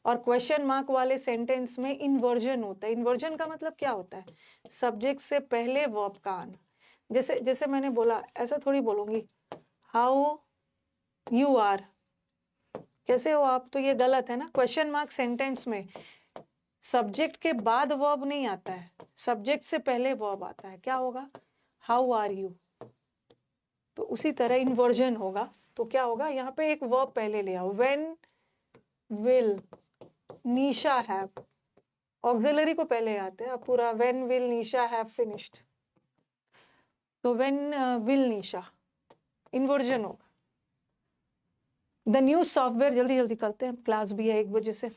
और क्वेश्चन मार्क वाले सेंटेंस में इन्वर्जन होता है। इन्वर्जन का मतलब क्या होता है? सब्जेक्ट से पहले वर्ब का आना। जैसे जैसे मैंने बोला, ऐसा थोड़ी बोलूंगी हाउ यू आर, कैसे हो आप, तो ये गलत है ना। क्वेश्चन मार्क सेंटेंस में सब्जेक्ट के बाद वर्ब नहीं आता है, सब्जेक्ट से पहले वर्ब आता है। क्या होगा? How are you. तो उसी तरह इन्वर्जन होगा, तो क्या होगा, यहाँ पे एक वर्ब पहले ले आओ, when will Nisha have, auxiliary को पहले आते हैं, अब पूरा when will Nisha have finished, तो व्हेन विल निशा, इन्वर्जन होगा। द न्यू सॉफ्टवेयर, जल्दी जल्दी करते हैं, क्लास भी है 1 बजे से।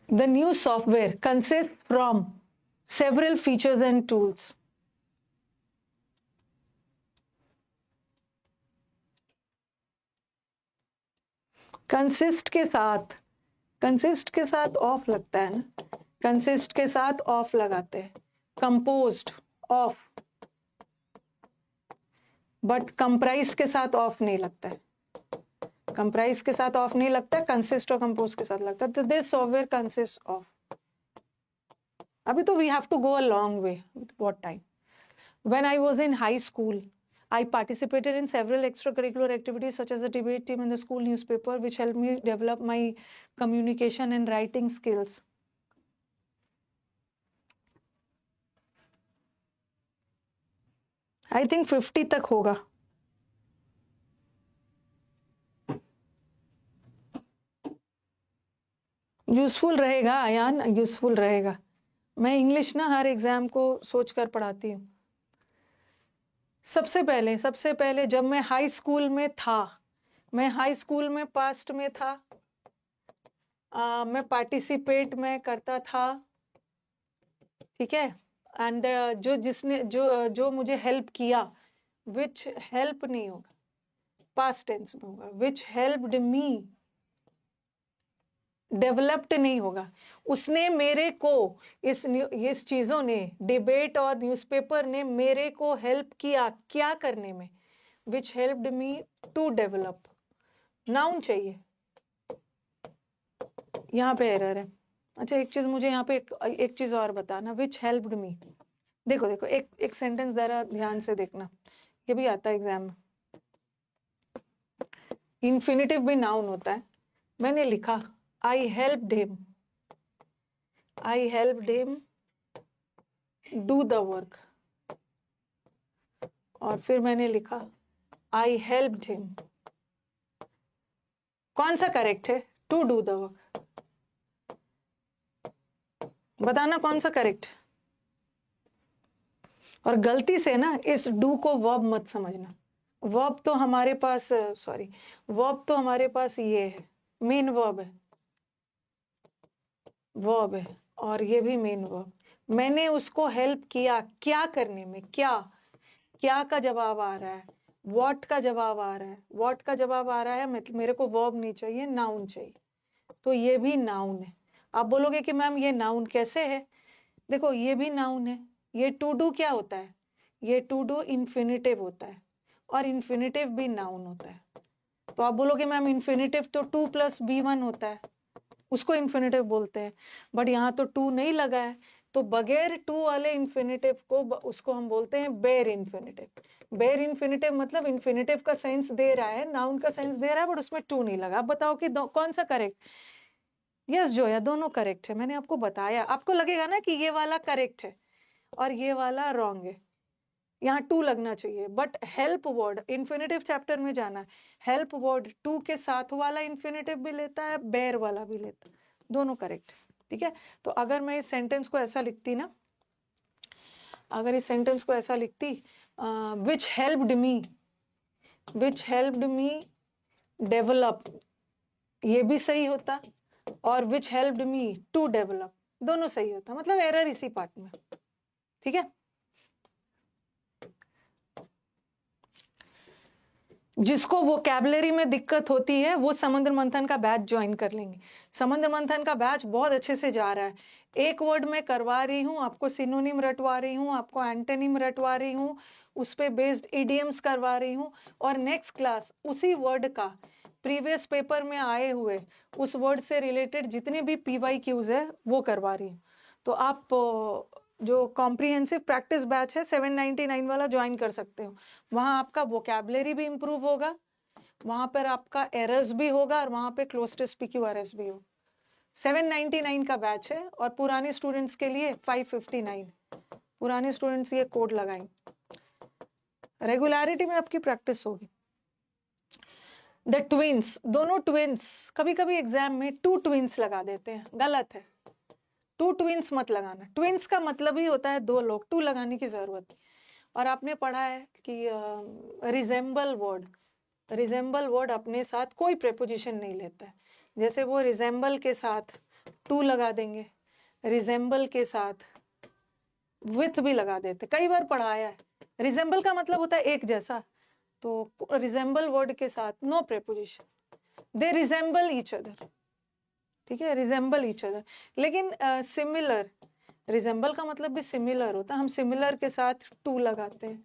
The new software consists from several features and tools. Consist के साथ ऑफ लगता है ना, consist के साथ ऑफ लगाते हैं, composed ऑफ, बट comprise के साथ ऑफ नहीं लगता है, कंप्राइज के साथ ऑफ नहीं लगता है, कंसिस्ट और कंपोज के साथ लगता है। तो दिस सॉफ्टवेयर कंसिस्ट ऑफ, अभी तो we have to go a long way, what time. When I was in high school, I participated in several extracurricular activities such as the debate team and the school newspaper, which helped me develop my communication and writing skills. I think 50 तक होगा। Useful रहेगा यान, useful रहेगा। मैं English ना हर exam को सोच कर पढ़ाती हूँ, सबसे पहले जब मैं हाई स्कूल में था, मैं हाई स्कूल में पास्ट में था, मैं पार्टिसिपेट में करता था, ठीक है। एंड जो मुझे हेल्प किया, विच हेल्प नहीं होगा, पास्ट टेंस में होगा, विच हेल्प्ड मी, डेवलप्ड नहीं होगा। उसने मेरे को, इस चीजों ने, डिबेट और न्यूज़पेपर ने मेरे को हेल्प किया क्या करने में, which helped me to develop. Noun चाहिए, यहाँ पे एरर है। अच्छा एक चीज मुझे यहाँ पे एक चीज और बताना, विच हेल्प्ड मी। देखो देखो एक सेंटेंस जरा ध्यान से देखना, ये भी आता है एग्जाम में। इन्फिनिटिव भी नाउन होता है। मैंने लिखा आई helped him, I helped him do the work, और फिर मैंने लिखा आई हेल्प्ड हिम। कौन सा करेक्ट है? To do the work. बताना कौन सा करेक्ट। और गलती से ना इस डू को वर्ब मत समझना। वर्ब तो हमारे पास, सॉरी, वर्ब तो हमारे पास ये है, मेन वर्ब है, वर्ब है, और ये भी मेन वर्ब। मैंने उसको हेल्प किया क्या करने में, क्या का जवाब आ रहा है, व्हाट का जवाब आ रहा है, व्हाट का जवाब आ रहा है, मेरे को वर्ब नहीं चाहिए, नाउन चाहिए। तो ये भी नाउन है। आप बोलोगे कि मैम ये नाउन कैसे है? देखो ये भी नाउन है। ये टू डू क्या होता है? ये टू डू इन्फिनिटिव होता है, और इन्फिनिटिव भी नाउन होता है। तो आप बोलोगे मैम इन्फिनिटिव तो 2+B1 होता है, उसको इन्फिनिटिव बोलते हैं, बट यहाँ तो टू नहीं लगा है, तो बगैर टू वाले इन्फिनिटिव को उसको हम बोलते हैं बेयर इन्फिनिटिव। बेयर इन्फिनिटिव मतलब इन्फिनिटिव का सेंस दे रहा है, नाउन का सेंस दे रहा है, बट उसमें टू नहीं लगा। आप बताओ कि कौन सा करेक्ट? यस जोया, दोनों करेक्ट है। मैंने आपको बताया, आपको लगेगा ना कि ये वाला करेक्ट है और ये वाला रॉन्ग है, यहाँ टू लगना चाहिए, but help word infinitive chapter में जाना है, हेल्प वर्ड टू के साथ वाला इन्फिनिटिव भी लेता है, बेयर वाला भी लेता है, दोनों करेक्ट है, ठीक है। तो अगर मैं इस सेंटेंस को ऐसा लिखती ना, अगर इस सेंटेंस को ऐसा लिखती, विच हेल्प्ड मी, विच हेल्प्ड मी डेवलप, ये भी सही होता, और विच हेल्प्ड मी टू डेवलप, दोनों सही होता। मतलब एरर इसी पार्ट में, ठीक है। जिसको वोकैबुलरी में दिक्कत होती है वो समुद्र मंथन का बैच ज्वाइन कर लेंगे। समुद्र मंथन का बैच बहुत अच्छे से जा रहा है। एक वर्ड में करवा रही हूँ आपको, सिनोनिम रटवा रही हूँ आपको, एंटोनिम रटवा रही हूँ, उस पे बेस्ड इडियम्स करवा रही हूँ, और नेक्स्ट क्लास उसी वर्ड का प्रीवियस पेपर में आए हुए उस वर्ड से रिलेटेड जितने भी PYQs है वो करवा रही हूँ। तो आप जो कॉम्प्रिहेंसिव प्रैक्टिस बैच है 799 वाला ज्वाइन कर सकते हो। वहाँ आपका वोकैबुलरी भी इम्प्रूव होगा, वहाँ पर आपका एरर्स भी होगा, और वहाँ पे क्लोज PQRS भी हो। 799 का बैच है, और पुराने स्टूडेंट्स के लिए 559। पुराने स्टूडेंट्स ये कोड लगाएं, रेगुलरिटी में आपकी प्रैक्टिस होगी। द ट्विंस, दोनों ट्विंस, कभी कभी एग्जाम में टू ट्विंस लगा देते हैं, गलत है। टू ट्विंस मत लगाना, ट्विंस का मतलब ही होता है दो लोग, टू लगाने की जरूरत नहीं। और आपने पढ़ा है कि रिजेंबल वर्ड, रिजेंबल वर्ड अपने साथ कोई प्रेपोजिशन नहीं लेता है। जैसे वो रिजेंबल के साथ टू लगा देंगे, रिजेंबल के साथ विथ भी लगा देते, कई बार पढ़ाया है। रिजेंबल का मतलब होता है एक जैसा, तो रिजेंबल वर्ड के साथ no preposition, they resemble each other, ठीक है, रिजेंबल ईच अदर। लेकिन सिमिलर, रिजेंबल का मतलब भी सिमिलर होता है, हम सिमिलर के साथ टू लगाते हैं,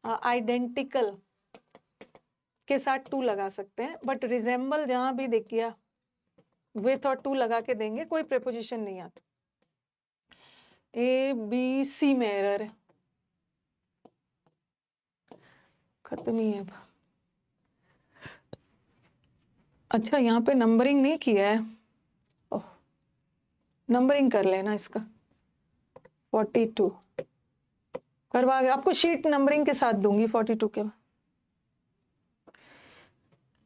आइडेंटिकल के साथ टू लगा सकते हैं, बट रिजेंबल जहां भी देखिए विथ और टू लगा के देंगे, कोई प्रेपोजिशन नहीं आता। ABC में एरर है, खत्म ही है अब। अच्छा यहाँ पे नंबरिंग नहीं किया है, ओह, नंबरिंग कर लेना इसका। 42 करवा, आपको शीट नंबरिंग के साथ दूंगी 42 के बाद।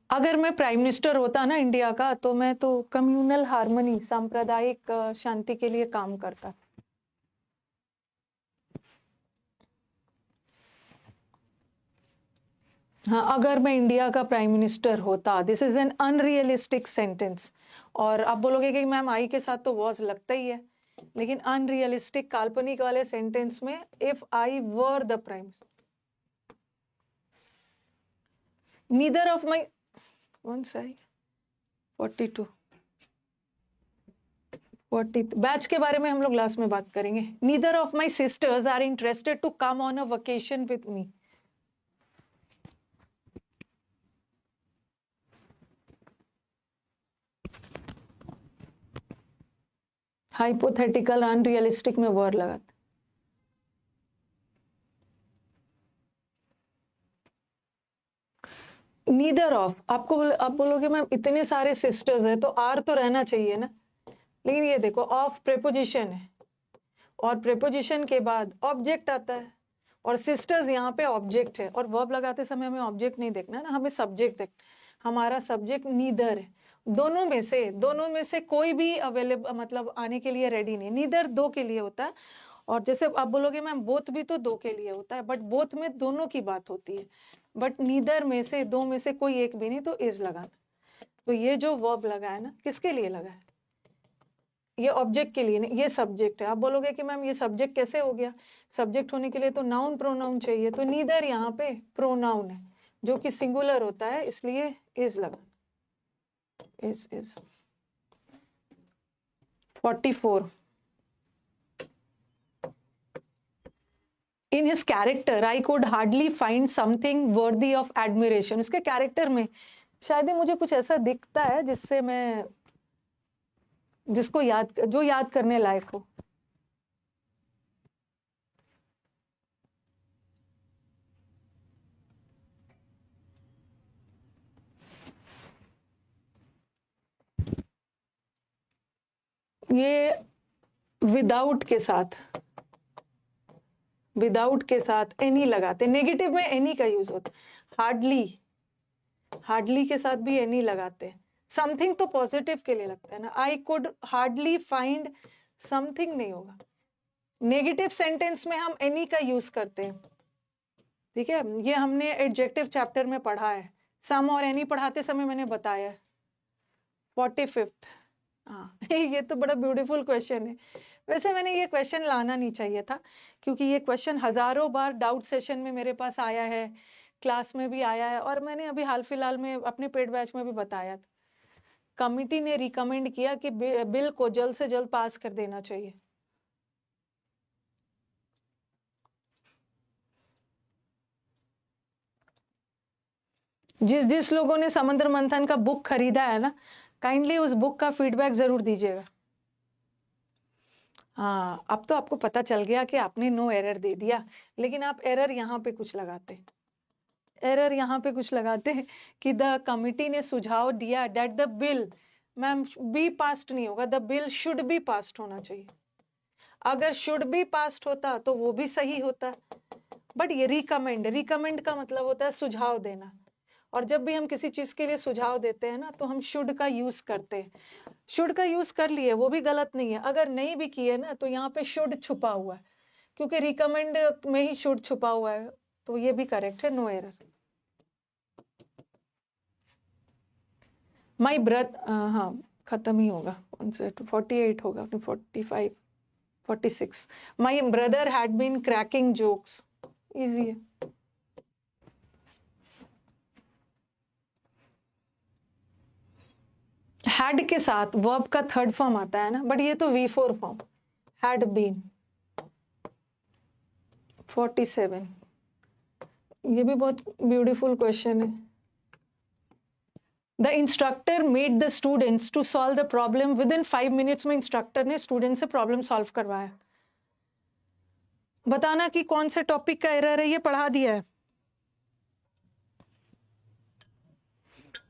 अगर मैं प्राइम मिनिस्टर होता ना इंडिया का, तो मैं तो कम्युनल हार्मनी, सांप्रदायिक शांति के लिए काम करता। हाँ, अगर मैं इंडिया का प्राइम मिनिस्टर होता, this is an unrealistic sentence. और आप बोलोगे कि मैम आई के साथ तो वॉज लगता ही है, लेकिन अनरियलिस्टिक काल्पनिक वाले सेंटेंस में if I were the prime, neither of my, one side 42 40 batch के बारे में हम लोग लास्ट में बात करेंगे। Neither of my sisters are interested to come on a vacation with me. Hypothetical unrealistic में वर लगाते। नीदर ऑफ, आपको आप बोलोगे मैम इतने सारे सिस्टर्स है तो आर तो रहना चाहिए ना, लेकिन ये देखो ऑफ प्रेपोजिशन है और प्रेपोजिशन के बाद ऑब्जेक्ट आता है और सिस्टर्स यहाँ पे ऑब्जेक्ट है, और वर्ब लगाते समय हमें ऑब्जेक्ट नहीं देखना है ना, हमें सब्जेक्ट देख, हमारा सब्जेक्ट नीदर है। दोनों में से कोई भी अवेलेबल मतलब आने के लिए रेडी नहीं। नीदर दो के लिए होता है, और जैसे आप बोलोगे मैम बोथ भी तो दो के लिए होता है, बट बोथ में दोनों की बात होती है, बट नीदर में से दो में से कोई एक भी नहीं, तो इज लगाना। तो ये जो वर्ब लगा है ना, किसके लिए लगा है? ये ऑब्जेक्ट के लिए नहीं, ये सब्जेक्ट है। आप बोलोगे कि मैम ये सब्जेक्ट कैसे हो गया? सब्जेक्ट होने के लिए तो नाउन प्रोनाउन चाहिए, तो नीदर यहाँ पे प्रोनाउन है जो कि सिंगुलर होता है, इसलिए इज लगा। Is 44 in his character I could hardly find something worthy of admiration. उसके कैरेक्टर में शायद ही मुझे कुछ ऐसा दिखता है जिससे मैं जो याद करने लायक हो। ये विदाउट के साथ एनी लगाते, नेगेटिव में एनी का यूज होता है। हार्डली के साथ भी एनी लगाते हैं। समथिंग तो पॉजिटिव के लिए लगता है ना, I could hardly find something नहीं होगा। नेगेटिव सेंटेंस में हम एनी का यूज करते हैं, ठीक है, ये हमने एडजेक्टिव चैप्टर में पढ़ा है। सम और एनी पढ़ाते समय मैंने बताया है। 45th, हाँ ये तो बड़ा ब्यूटीफुल क्वेश्चन है। वैसे मैंने ये क्वेश्चन लाना नहीं चाहिए था, क्योंकि ये क्वेश्चन हजारों बार डाउट सेशन में मेरे पास आया है, क्लास में भी आया है, और मैंने अभी हाल फिलहाल में अपने पेड बैच में भी बताया था। कमिटी ने रिकमेंड किया कि बिल को जल्द से जल्द पास कर देना चाहिए। जिस लोगों ने समुद्र मंथन का बुक खरीदा है ना, काइंडली उस बुक का फीडबैक जरूर दीजिएगा। हाँ, अब तो आपको पता चल गया कि आपने नो एरर दे दिया, लेकिन आप एरर यहाँ पे कुछ लगाते कि द कमिटी ने सुझाव दिया that the bill, ma'am be passed नहीं होगा, the bill should be passed होना चाहिए। अगर शुड बी पास्ड होता तो वो भी सही होता, बट ये रिकमेंड का मतलब होता है सुझाव देना, और जब भी हम किसी चीज के लिए सुझाव देते हैं ना, तो हम शुड का यूज करते हैं। शुड का यूज कर लिए, वो भी गलत नहीं है। अगर नहीं भी किए ना, तो यहाँ पे शुड छुपा हुआ है, क्योंकि रिकमेंड में ही शुड छुपा हुआ है, तो ये भी करेक्ट है, नो एरर। माई ब्रदर, हाँ खत्म ही होगा, 48 होगा, 45 46। My brother had been cracking jokes, easy है। हैड के साथ वर्ब का थर्ड फॉर्म आता है ना, बट ये तो V4 फॉर्म, हैड बीन। 47, ये भी बहुत ब्यूटीफुल क्वेश्चन है। The instructor made the students to solve the problem within 5 minutes में इंस्ट्रक्टर ने स्टूडेंट से प्रॉब्लम सॉल्व करवाया। बताना कि कौन से टॉपिक का एरर है, ये पढ़ा दिया है।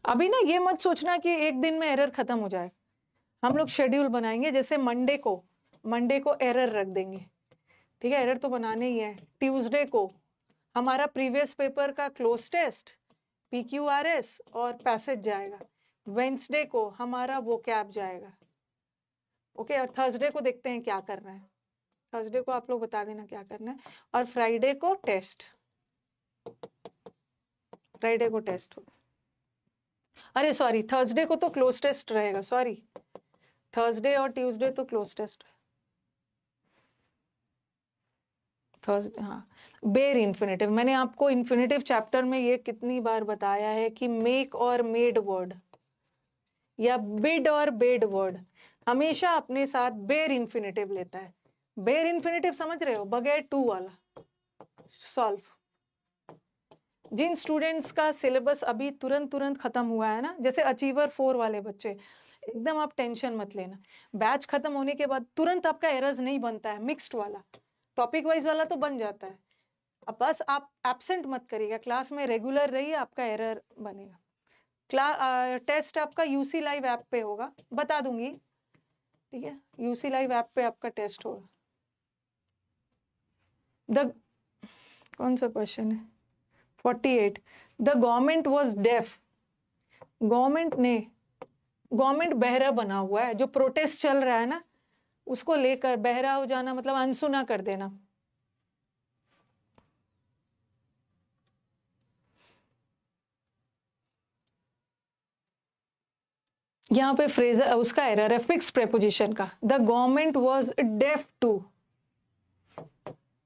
अभी ना ये मत सोचना कि एक दिन में एरर खत्म हो जाए। हम लोग शेड्यूल बनाएंगे, जैसे मंडे को एरर रख देंगे, ठीक है, एरर तो बनाने ही है। ट्यूसडे को हमारा प्रीवियस पेपर का क्लोज टेस्ट, PQRS और पैसेज जाएगा। वेंसडे को हमारा वो कैब जाएगा, ओके, और थर्सडे को देखते हैं क्या करना है। थर्सडे को आप लोग बता देना क्या करना है, और फ्राइडे को टेस्ट। फ्राइडे को टेस्ट होगा, अरे सॉरी थर्सडे को तो क्लोज टेस्ट रहेगा, सॉरी थर्सडे और ट्यूसडे तो क्लोज टेस्ट है। थर्सडे, हाँ। बेर इन्फिनेटिव, मैंने आपको इन्फिनेटिव चैप्टर में ये कितनी बार बताया है कि मेक और मेड वर्ड या बिड और बेड वर्ड हमेशा अपने साथ बेर इन्फिनेटिव लेता है। बेर इन्फिनेटिव समझ रहे हो, बगैर टू वाला। सॉल्व। जिन स्टूडेंट्स का सिलेबस अभी तुरंत खत्म हुआ है ना, जैसे अचीवर 4 वाले बच्चे, एकदम आप टेंशन मत लेना, बैच खत्म होने के बाद तुरंत आपका एरर्स नहीं बनता है। मिक्स्ड वाला, टॉपिक वाइज वाला तो बन जाता है। अब बस आप एब्सेंट मत करिएगा, क्लास में रेगुलर रहिए, आपका एरर बनेगा। टेस्ट आपका यूसी लाइव ऐप पे होगा, बता दूंगी, ठीक है। यूसी लाइव ऐप पे आपका टेस्ट होगा। कौन सा क्वेश्चन है? 48। The government was def, government बहरा बना हुआ है। जो प्रोटेस्ट चल रहा है ना, उसको लेकर बहरा हो जाना मतलब अनसुना कर देना। यहाँ पे फ्रेजर उसका एरर है, फिक्स प्रेपोजिशन का। The government was deaf to,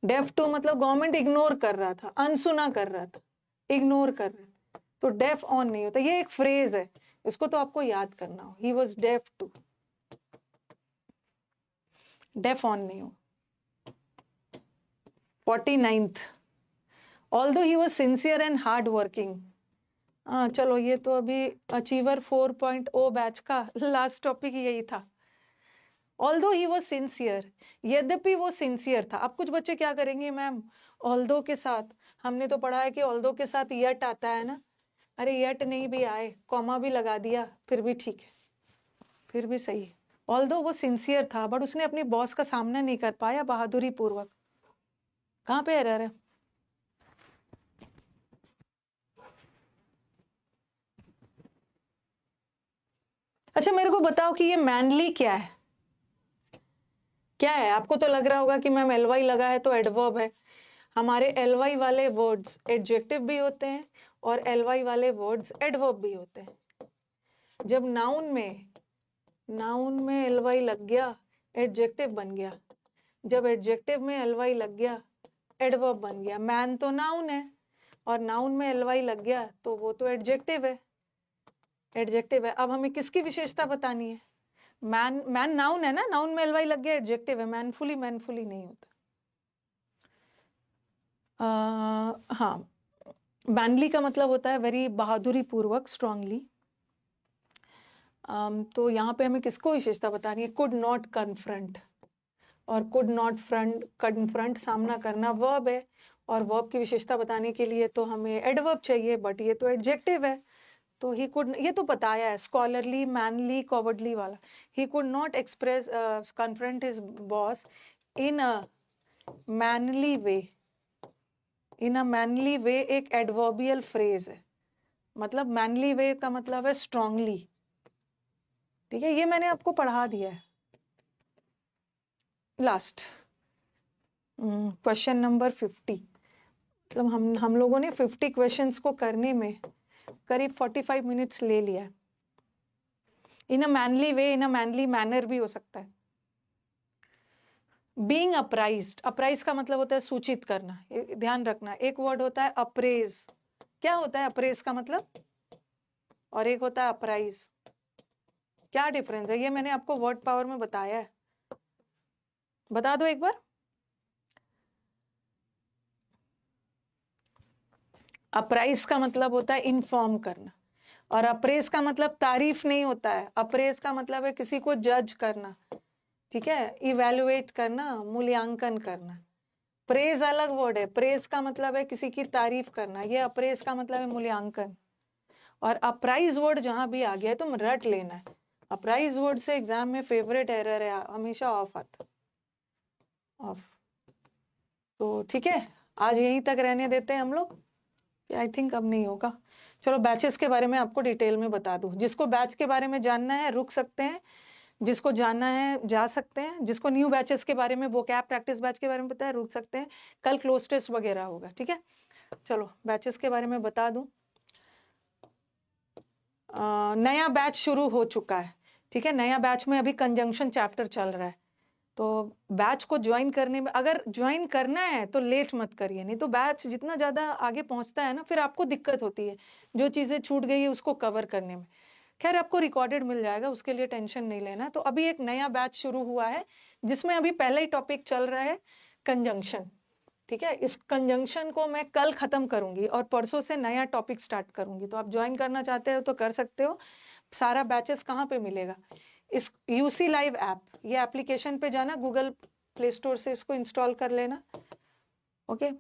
deaf to मतलब गवर्नमेंट इग्नोर कर रहा था, अनसुना कर रहा था, इग्नोर कर रहा था, तो डेफ ऑन नहीं होता। ये एक फ्रेज है, इसको तो आपको याद करना हो। He was deaf to, deaf on नहीं हो। 49th, although he was sincere and hard working. हाँ चलो, ये तो अभी अचीवर 4.0 बैच का लास्ट टॉपिक यही था। ऑल्दो ही वॉज सिंसियर, यद्यपि वो सिंसियर था। अब कुछ बच्चे क्या करेंगे, मैम ऑल्दो के साथ, हमने तो पढ़ा है कि ऑल्दो के साथ यट आता है ना, अरे यट नहीं भी आए, कॉमा भी लगा दिया, फिर भी ठीक है, फिर भी सही है। ऑल्दो वो सिंसियर था, बट उसने अपनी बॉस का सामना नहीं कर पाया बहादुरी पूर्वक। कहाँ पे एरर है? अच्छा मेरे को बताओ कि ये मैनली क्या है? क्या है? आपको तो लग रहा होगा कि मैम एलवाई लगा है तो एडवर्ब है। हमारे एलवाई वाले वर्ड्स एडजेक्टिव भी होते हैं और एलवाई वाले वर्ड्स एडवर्ब भी होते हैं। जब नाउन में एलवाई लग गया, एडजेक्टिव बन गया। जब एडजेक्टिव में एलवाई लग गया, एडवर्ब बन गया। मैन तो नाउन है और नाउन में एलवाई लग गया तो वो तो एडजेक्टिव है, एडजेक्टिव है। अब हमें किसकी विशेषता बतानी है? मैन नाउन है ना, नाउन में एलवाई लग गया, एडजेक्टिव है। मैनफुली नहीं होता। हाँ, मैनली का मतलब होता है वेरी बहादुरी पूर्वक, स्ट्रांगली। तो यहाँ पे हमें किसको विशेषता बतानी है? कुड नॉट कन्फ्रंट, और कुड नॉट कन्फ्रंट सामना करना वर्ब है, और वर्ब की विशेषता बताने के लिए तो हमें एडवर्ब चाहिए, बट ये तो एडजेक्टिव है। तो ही कुड, ये तो बताया है, स्कॉलरली, मैनली, कॉवर्डली वाला। He could not express confront his boss in a manly way. In a manly way एक एडवर्बियल फ्रेज है, मतलब मैनली वे का मतलब है स्ट्रांगली, ठीक है। ये मैंने आपको पढ़ा दिया है। लास्ट क्वेश्चन नंबर 50, मतलब हम लोगों ने 50 क्वेश्चंस को करने में करीब 45 मिनट्स ले लिया। इन a manly way, in a mainly manner भी हो सकता है। बीइंग अप्राइज्ड, अप्राइज का मतलब होता है सूचित करना, ध्यान रखना। एक वर्ड होता है अप्रेज, क्या होता है अप्रेज का मतलब, और एक होता है अप्राइज। क्या डिफरेंस है? ये मैंने आपको वर्ड पावर में बताया है, बता दो एक बार। अप्राइज का मतलब होता है इन्फॉर्म करना, और अप्रेज का मतलब तारीफ नहीं होता है। अप्रेज का मतलब है किसी को जज करना, ठीक है, इवेलुएट करना, मूल्यांकन करना। प्रेज अलग वर्ड है, प्रेज का मतलब है किसी की तारीफ करना, ये अप्रेज का मतलब है मूल्यांकन। और अप्राइज वर्ड जहां भी आ गया है तुम रट लेना है। अप्राइज वर्ड से एग्जाम में फेवरेट एरर है, हमेशा ऑफ आता, ऑफ। तो ठीक है, आज यहीं तक रहने देते हैं हम लोग, आई थिंक अब नहीं होगा। चलो बैचेस के बारे में आपको डिटेल में बता दूं। जिसको बैच के बारे में जानना है रुक सकते हैं, जिसको जानना है जा सकते हैं। जिसको न्यू बैचेस के बारे में, वो कैब प्रैक्टिस बैच के बारे में पता है, रुक सकते हैं। कल क्लोज टेस्ट वगैरह होगा, ठीक है। चलो बैचेस के बारे में बता दूं। नया बैच शुरू हो चुका है, ठीक है। नया बैच में अभी कंजंक्शन चैप्टर चल रहा है, तो बैच को ज्वाइन करने में, अगर ज्वाइन करना है तो लेट मत करिए, नहीं तो बैच जितना ज़्यादा आगे पहुंचता है ना, फिर आपको दिक्कत होती है जो चीज़ें छूट गई है उसको कवर करने में। खैर, आपको रिकॉर्डेड मिल जाएगा, उसके लिए टेंशन नहीं लेना। तो अभी एक नया बैच शुरू हुआ है जिसमें अभी पहला ही टॉपिक चल रहा है कंजंक्शन, ठीक है। इस कंजंक्शन को मैं कल खत्म करूंगी और परसों से नया टॉपिक स्टार्ट करूंगी। तो आप ज्वाइन करना चाहते हो तो कर सकते हो। सारा बैचेस कहाँ पे मिलेगा? इस यूसी लाइव ऐप, ये एप्लीकेशन पे जाना, गूगल प्ले स्टोर से इसको इंस्टॉल कर लेना, ओके।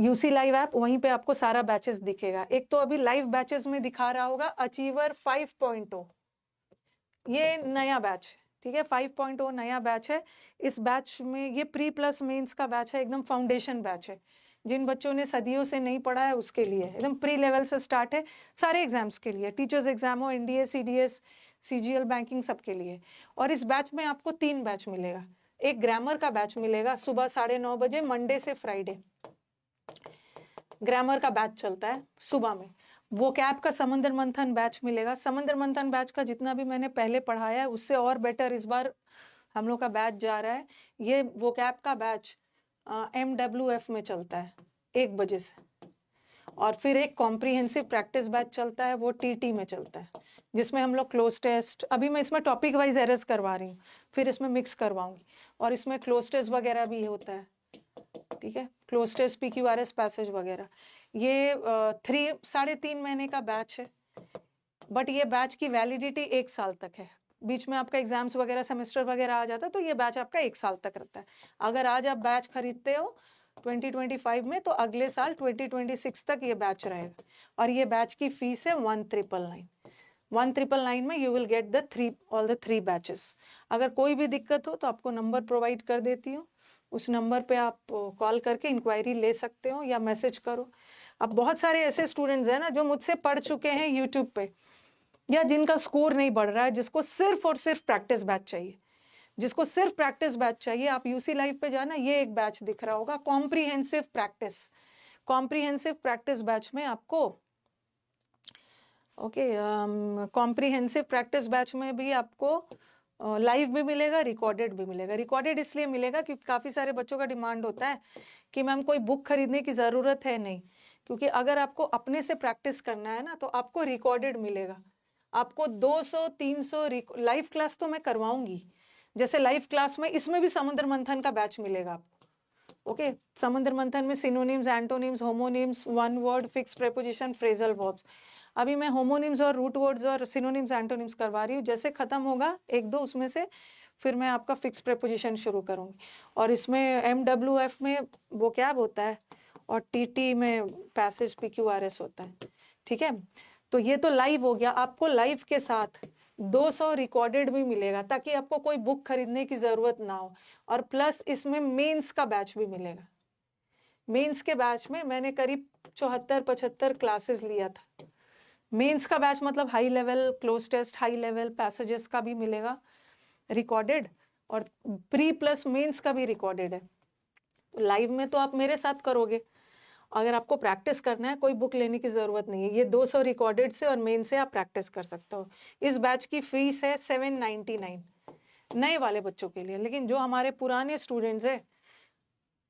यूसी लाइव ऐप, वहीं पे आपको सारा बैचेस दिखेगा। एक तो अभी लाइव बैचेस में दिखा रहा होगा अचीवर 5.0, ये नया बैच है, ठीक है। 5.0 नया बैच है। इस बैच में ये प्री प्लस मेंस का बैच है, एकदम फाउंडेशन बैच है। जिन बच्चों ने सदियों से नहीं पढ़ा है उसके लिए, एकदम प्री लेवल से स्टार्ट है, सारे एग्जाम्स के लिए, टीचर्स एग्जाम हो, एनडीए, सीडीएस, सीजीएल, बैंकिंग, सबके लिए। और इस बैच में आपको 3 बैच मिलेगा। एक ग्रामर का बैच मिलेगा सुबह 9:30 बजे, मंडे से फ्राइडे ग्रामर का बैच चलता है सुबह में। वोकैब का समंदर मंथन बैच मिलेगा। समंदर मंथन बैच का जितना भी मैंने पहले पढ़ाया है उससे और बेटर इस बार हम लोग का बैच जा रहा है। ये वोकैब का बैच MWF में चलता है 1 बजे से, और फिर एक कॉम्प्रिहेंसिव प्रैक्टिस बैच चलता है, वो TT में चलता है, जिसमें हम लोग क्लोज टेस्ट, अभी मैं इसमें टॉपिक वाइज एरर्स करवा रही हूँ, फिर इसमें मिक्स करवाऊंगी, और इसमें क्लोज टेस्ट वगैरह भी होता है, ठीक है। क्लोज टेस्ट, PQRS पैसेज वगैरह। ये 3.5 महीने का बैच है, बट ये बैच की वैलिडिटी 1 साल तक है। बीच में आपका एग्जाम्स वगैरह, सेमेस्टर वगैरह आ जाता है, तो ये बैच आपका 1 साल तक रहता है। अगर आज आप बैच खरीदते हो 2025 में, तो अगले साल 2026 तक ये बैच रहेगा। और ये बैच की फीस है 1,999। 1,999 में you will get all the 3 batches. अगर कोई भी दिक्कत हो तो आपको नंबर प्रोवाइड कर देती हूँ, उस नंबर पे आप कॉल करके इंक्वायरी ले सकते हो या मैसेज करो। अब बहुत सारे ऐसे स्टूडेंट्स हैं ना जो मुझसे पढ़ चुके हैं यूट्यूब पे, या जिनका स्कोर नहीं बढ़ रहा है, जिसको सिर्फ और सिर्फ प्रैक्टिस बैच चाहिए, जिसको सिर्फ प्रैक्टिस बैच चाहिए, आप यूसी लाइव पे जाना, ये एक बैच दिख रहा होगा, comprehensive practice. Comprehensive practice batch में आपको, ओके, कॉम्प्रिहेंसिव प्रैक्टिस बैच में भी आपको लाइव भी मिलेगा, रिकॉर्डेड भी मिलेगा। रिकॉर्डेड इसलिए मिलेगा क्योंकि काफ़ी सारे बच्चों का डिमांड होता है कि मैम कोई बुक खरीदने की ज़रूरत है नहीं, क्योंकि अगर आपको अपने से प्रैक्टिस करना है ना तो आपको रिकॉर्डेड मिलेगा। आपको 200-300 लाइव क्लास तो मैं करवाऊंगी, जैसे लाइव क्लास में इसमें भी समुद्र मंथन का बैच मिलेगा आपको, ओके। समुद्र मंथन में synonyms, antonyms, homonyms, one word, fix preposition, phrasal verbs. अभी मैं होमोनिम्स और रूट वर्ड्स और सिनोनिम्स, एंटोनिम्स करवा रही हूँ। जैसे खत्म होगा 1-2 उसमें से, फिर मैं आपका फिक्स प्रेपोजिशन शुरू करूंगी। और इसमें MWF में वोकैब होता है, और TT में पैसेज, PQRS होता है, ठीक है। तो ये तो लाइव हो गया। आपको लाइव के साथ 200 रिकॉर्डेड भी मिलेगा, ताकि आपको कोई बुक खरीदने की जरूरत ना हो। और प्लस इसमें मेंस का बैच भी मिलेगा। मेंस के बैच में मैंने करीब 74-75 क्लासेस लिया था। मेंस का बैच मतलब high level cloze test, high level passages का भी मिलेगा रिकॉर्डेड, और प्री प्लस मेंस का भी रिकॉर्डेड है। लाइव में तो आप मेरे साथ करोगे, अगर आपको प्रैक्टिस करना है कोई बुक लेने की जरूरत नहीं है। ये 200 रिकॉर्डेड से और मेन से आप प्रैक्टिस कर सकते हो। इस बैच की फीस है 799 नए वाले बच्चों के लिए। लेकिन जो हमारे पुराने स्टूडेंट्स हैं,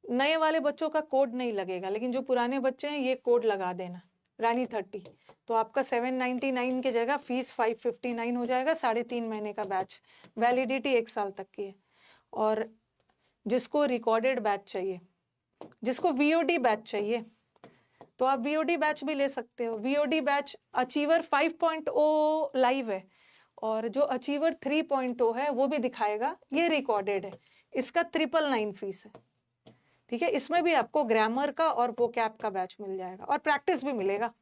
नए वाले बच्चों का कोड नहीं लगेगा, लेकिन जो पुराने बच्चे हैं ये कोड लगा देना, रानी 30। तो आपका 799 की जगह फीस 559 हो जाएगा। 3.5 महीने का बैच, वैलिडिटी 1 साल तक की है। और जिसको रिकॉर्डेड बैच चाहिए, जिसको VOD बैच चाहिए, तो आप VOD बैच भी ले सकते हो। VOD बैच अचीवर 5.0 लाइव है, और जो अचीवर 3.0 है वो भी दिखाएगा, ये रिकॉर्डेड है। इसका 999 फीस है, ठीक है। इसमें भी आपको ग्रामर का और वोकैब का बैच मिल जाएगा, और प्रैक्टिस भी मिलेगा।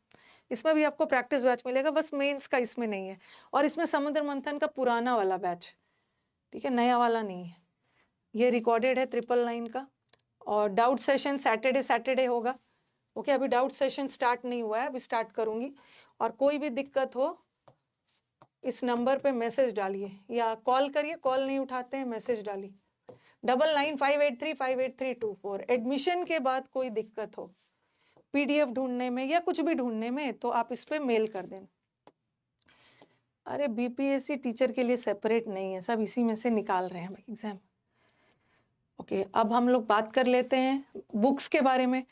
इसमें भी आपको प्रैक्टिस बैच मिलेगा, बस मेंस का इसमें नहीं है। और इसमें समुद्र मंथन का पुराना वाला बैच, ठीक है, नया वाला नहीं है। ये रिकॉर्डेड है 999 का। और डाउट सेशन सैटरडे होगा, ओके। अभी डाउट सेशन स्टार्ट नहीं हुआ है, अभी स्टार्ट करूंगी। और कोई भी दिक्कत हो इस नंबर पे मैसेज डालिए या कॉल करिए, कॉल नहीं उठाते हैं, मैसेज डालिए 9958358324। एडमिशन के बाद कोई दिक्कत हो PDF ढूंढने में या कुछ भी ढूंढने में, तो आप इस पे मेल कर देना, अरे बीपीएससी टीचर के लिए सेपरेट नहीं है, सब इसी में से निकाल रहे हैं एग्जाम। ओके, अब हम लोग बात कर लेते हैं बुक्स के बारे में।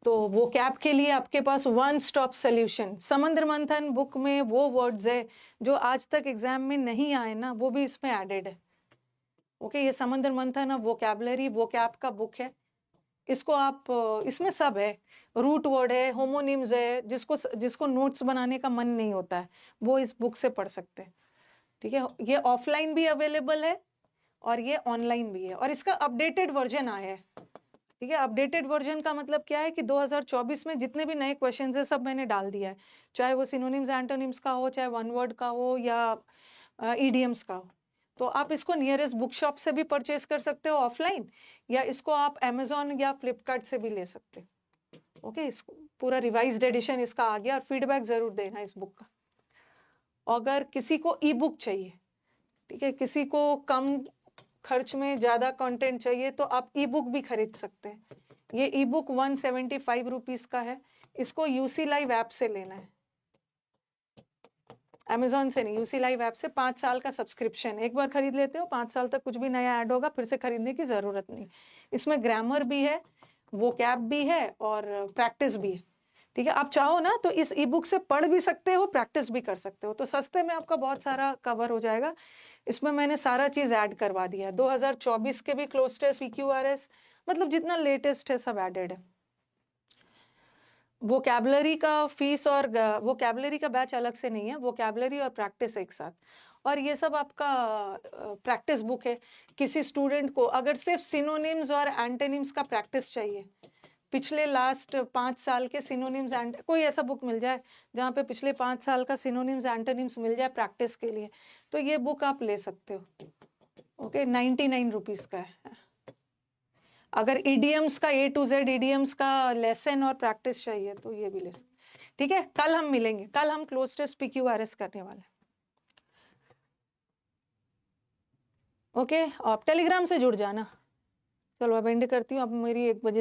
तो वो कैप के लिए आपके पास वन स्टॉप सोल्यूशन, समुद्र मंथन बुक में वो वर्ड्स है जो आज तक एग्जाम में नहीं आए ना, वो भी इसमें एडेड है। ओके, ये समुद्र मंथन अब वोकैबुलरी वो कैप का बुक है। इसको आप इसमें सब है, रूट वर्ड है, होमोनिम्स है, जिसको नोट्स बनाने का मन नहीं होता है वो इस बुक से पढ़ सकते हैं। ठीक है, ये ऑफलाइन भी अवेलेबल है और ये ऑनलाइन भी है, और इसका अपडेटेड वर्जन आया है। ठीक है, अपडेटेड वर्जन का मतलब क्या है कि 2024 में जितने भी नए क्वेश्चंस है सब मैंने डाल दिया है, चाहे वो सिनोनिम्स एंटोनिम्स का हो, चाहे वन वर्ड का हो, या ईडीएम्स का हो। तो आप इसको नियरेस्ट बुक शॉप से भी परचेज कर सकते हो ऑफलाइन, या इसको आप अमेजोन या फ्लिपकार्ट से भी ले सकते हो। ओके, इसको पूरा रिवाइज्ड एडिशन इसका आ गया, और फीडबैक जरूर देना इस बुक का। अगर किसी को ई बुक चाहिए, ठीक है, किसी को कम खर्च में ज्यादा कंटेंट चाहिए, तो आप ई बुक भी खरीद सकते हैं। ये ई बुक 175 रुपीज का है। इसको यूसी लाइव ऐप से लेना है, अमेजोन से नहीं, यूसी लाइव ऐप से 5 साल का सब्सक्रिप्शन। एक बार खरीद लेते हो, 5 साल तक कुछ भी नया ऐड होगा फिर से खरीदने की जरूरत नहीं। इसमें ग्रामर भी है, वो कैप भी है, और प्रैक्टिस भी है। ठीक है, आप चाहो ना तो इस ई बुक से पढ़ भी सकते हो, प्रैक्टिस भी कर सकते हो, तो सस्ते में आपका बहुत सारा कवर हो जाएगा। इसमें मैंने सारा चीज ऐड करवा दिया है, 2024 के भी क्लोज टेस्ट, PQRS, मतलब जितना लेटेस्ट है सब एडेड है। वोकैबुलरी का फीस और वोकैबुलरी का बैच अलग से नहीं है, वोकैबुलरी और प्रैक्टिस एक साथ। और ये सब आपका प्रैक्टिस बुक है। किसी स्टूडेंट को अगर सिर्फ सिनोनिम्स और एंटोनिम्स का प्रैक्टिस चाहिए, पिछले लास्ट 5 साल के सिनोनिम्स एंड कोई ऐसा बुक मिल जाए जहाँ पे पिछले 5 साल का सिनोनिम्स एंटोनिम्स मिल जाए प्रैक्टिस के लिए, तो ये बुक आप ले सकते हो। ओके, 99 रुपीज का है। अगर ईडीएम्स का A to Z ईडीएम्स का लेसन और प्रैक्टिस चाहिए तो ये भी ले सकते। ठीक है, कल हम मिलेंगे, कल हम क्लोज टेस्ट PQRS करने वाले हैं। ओके, आप टेलीग्राम से जुड़ जाना। चलो अब एंड करती हूँ, अब मेरी 1 बजे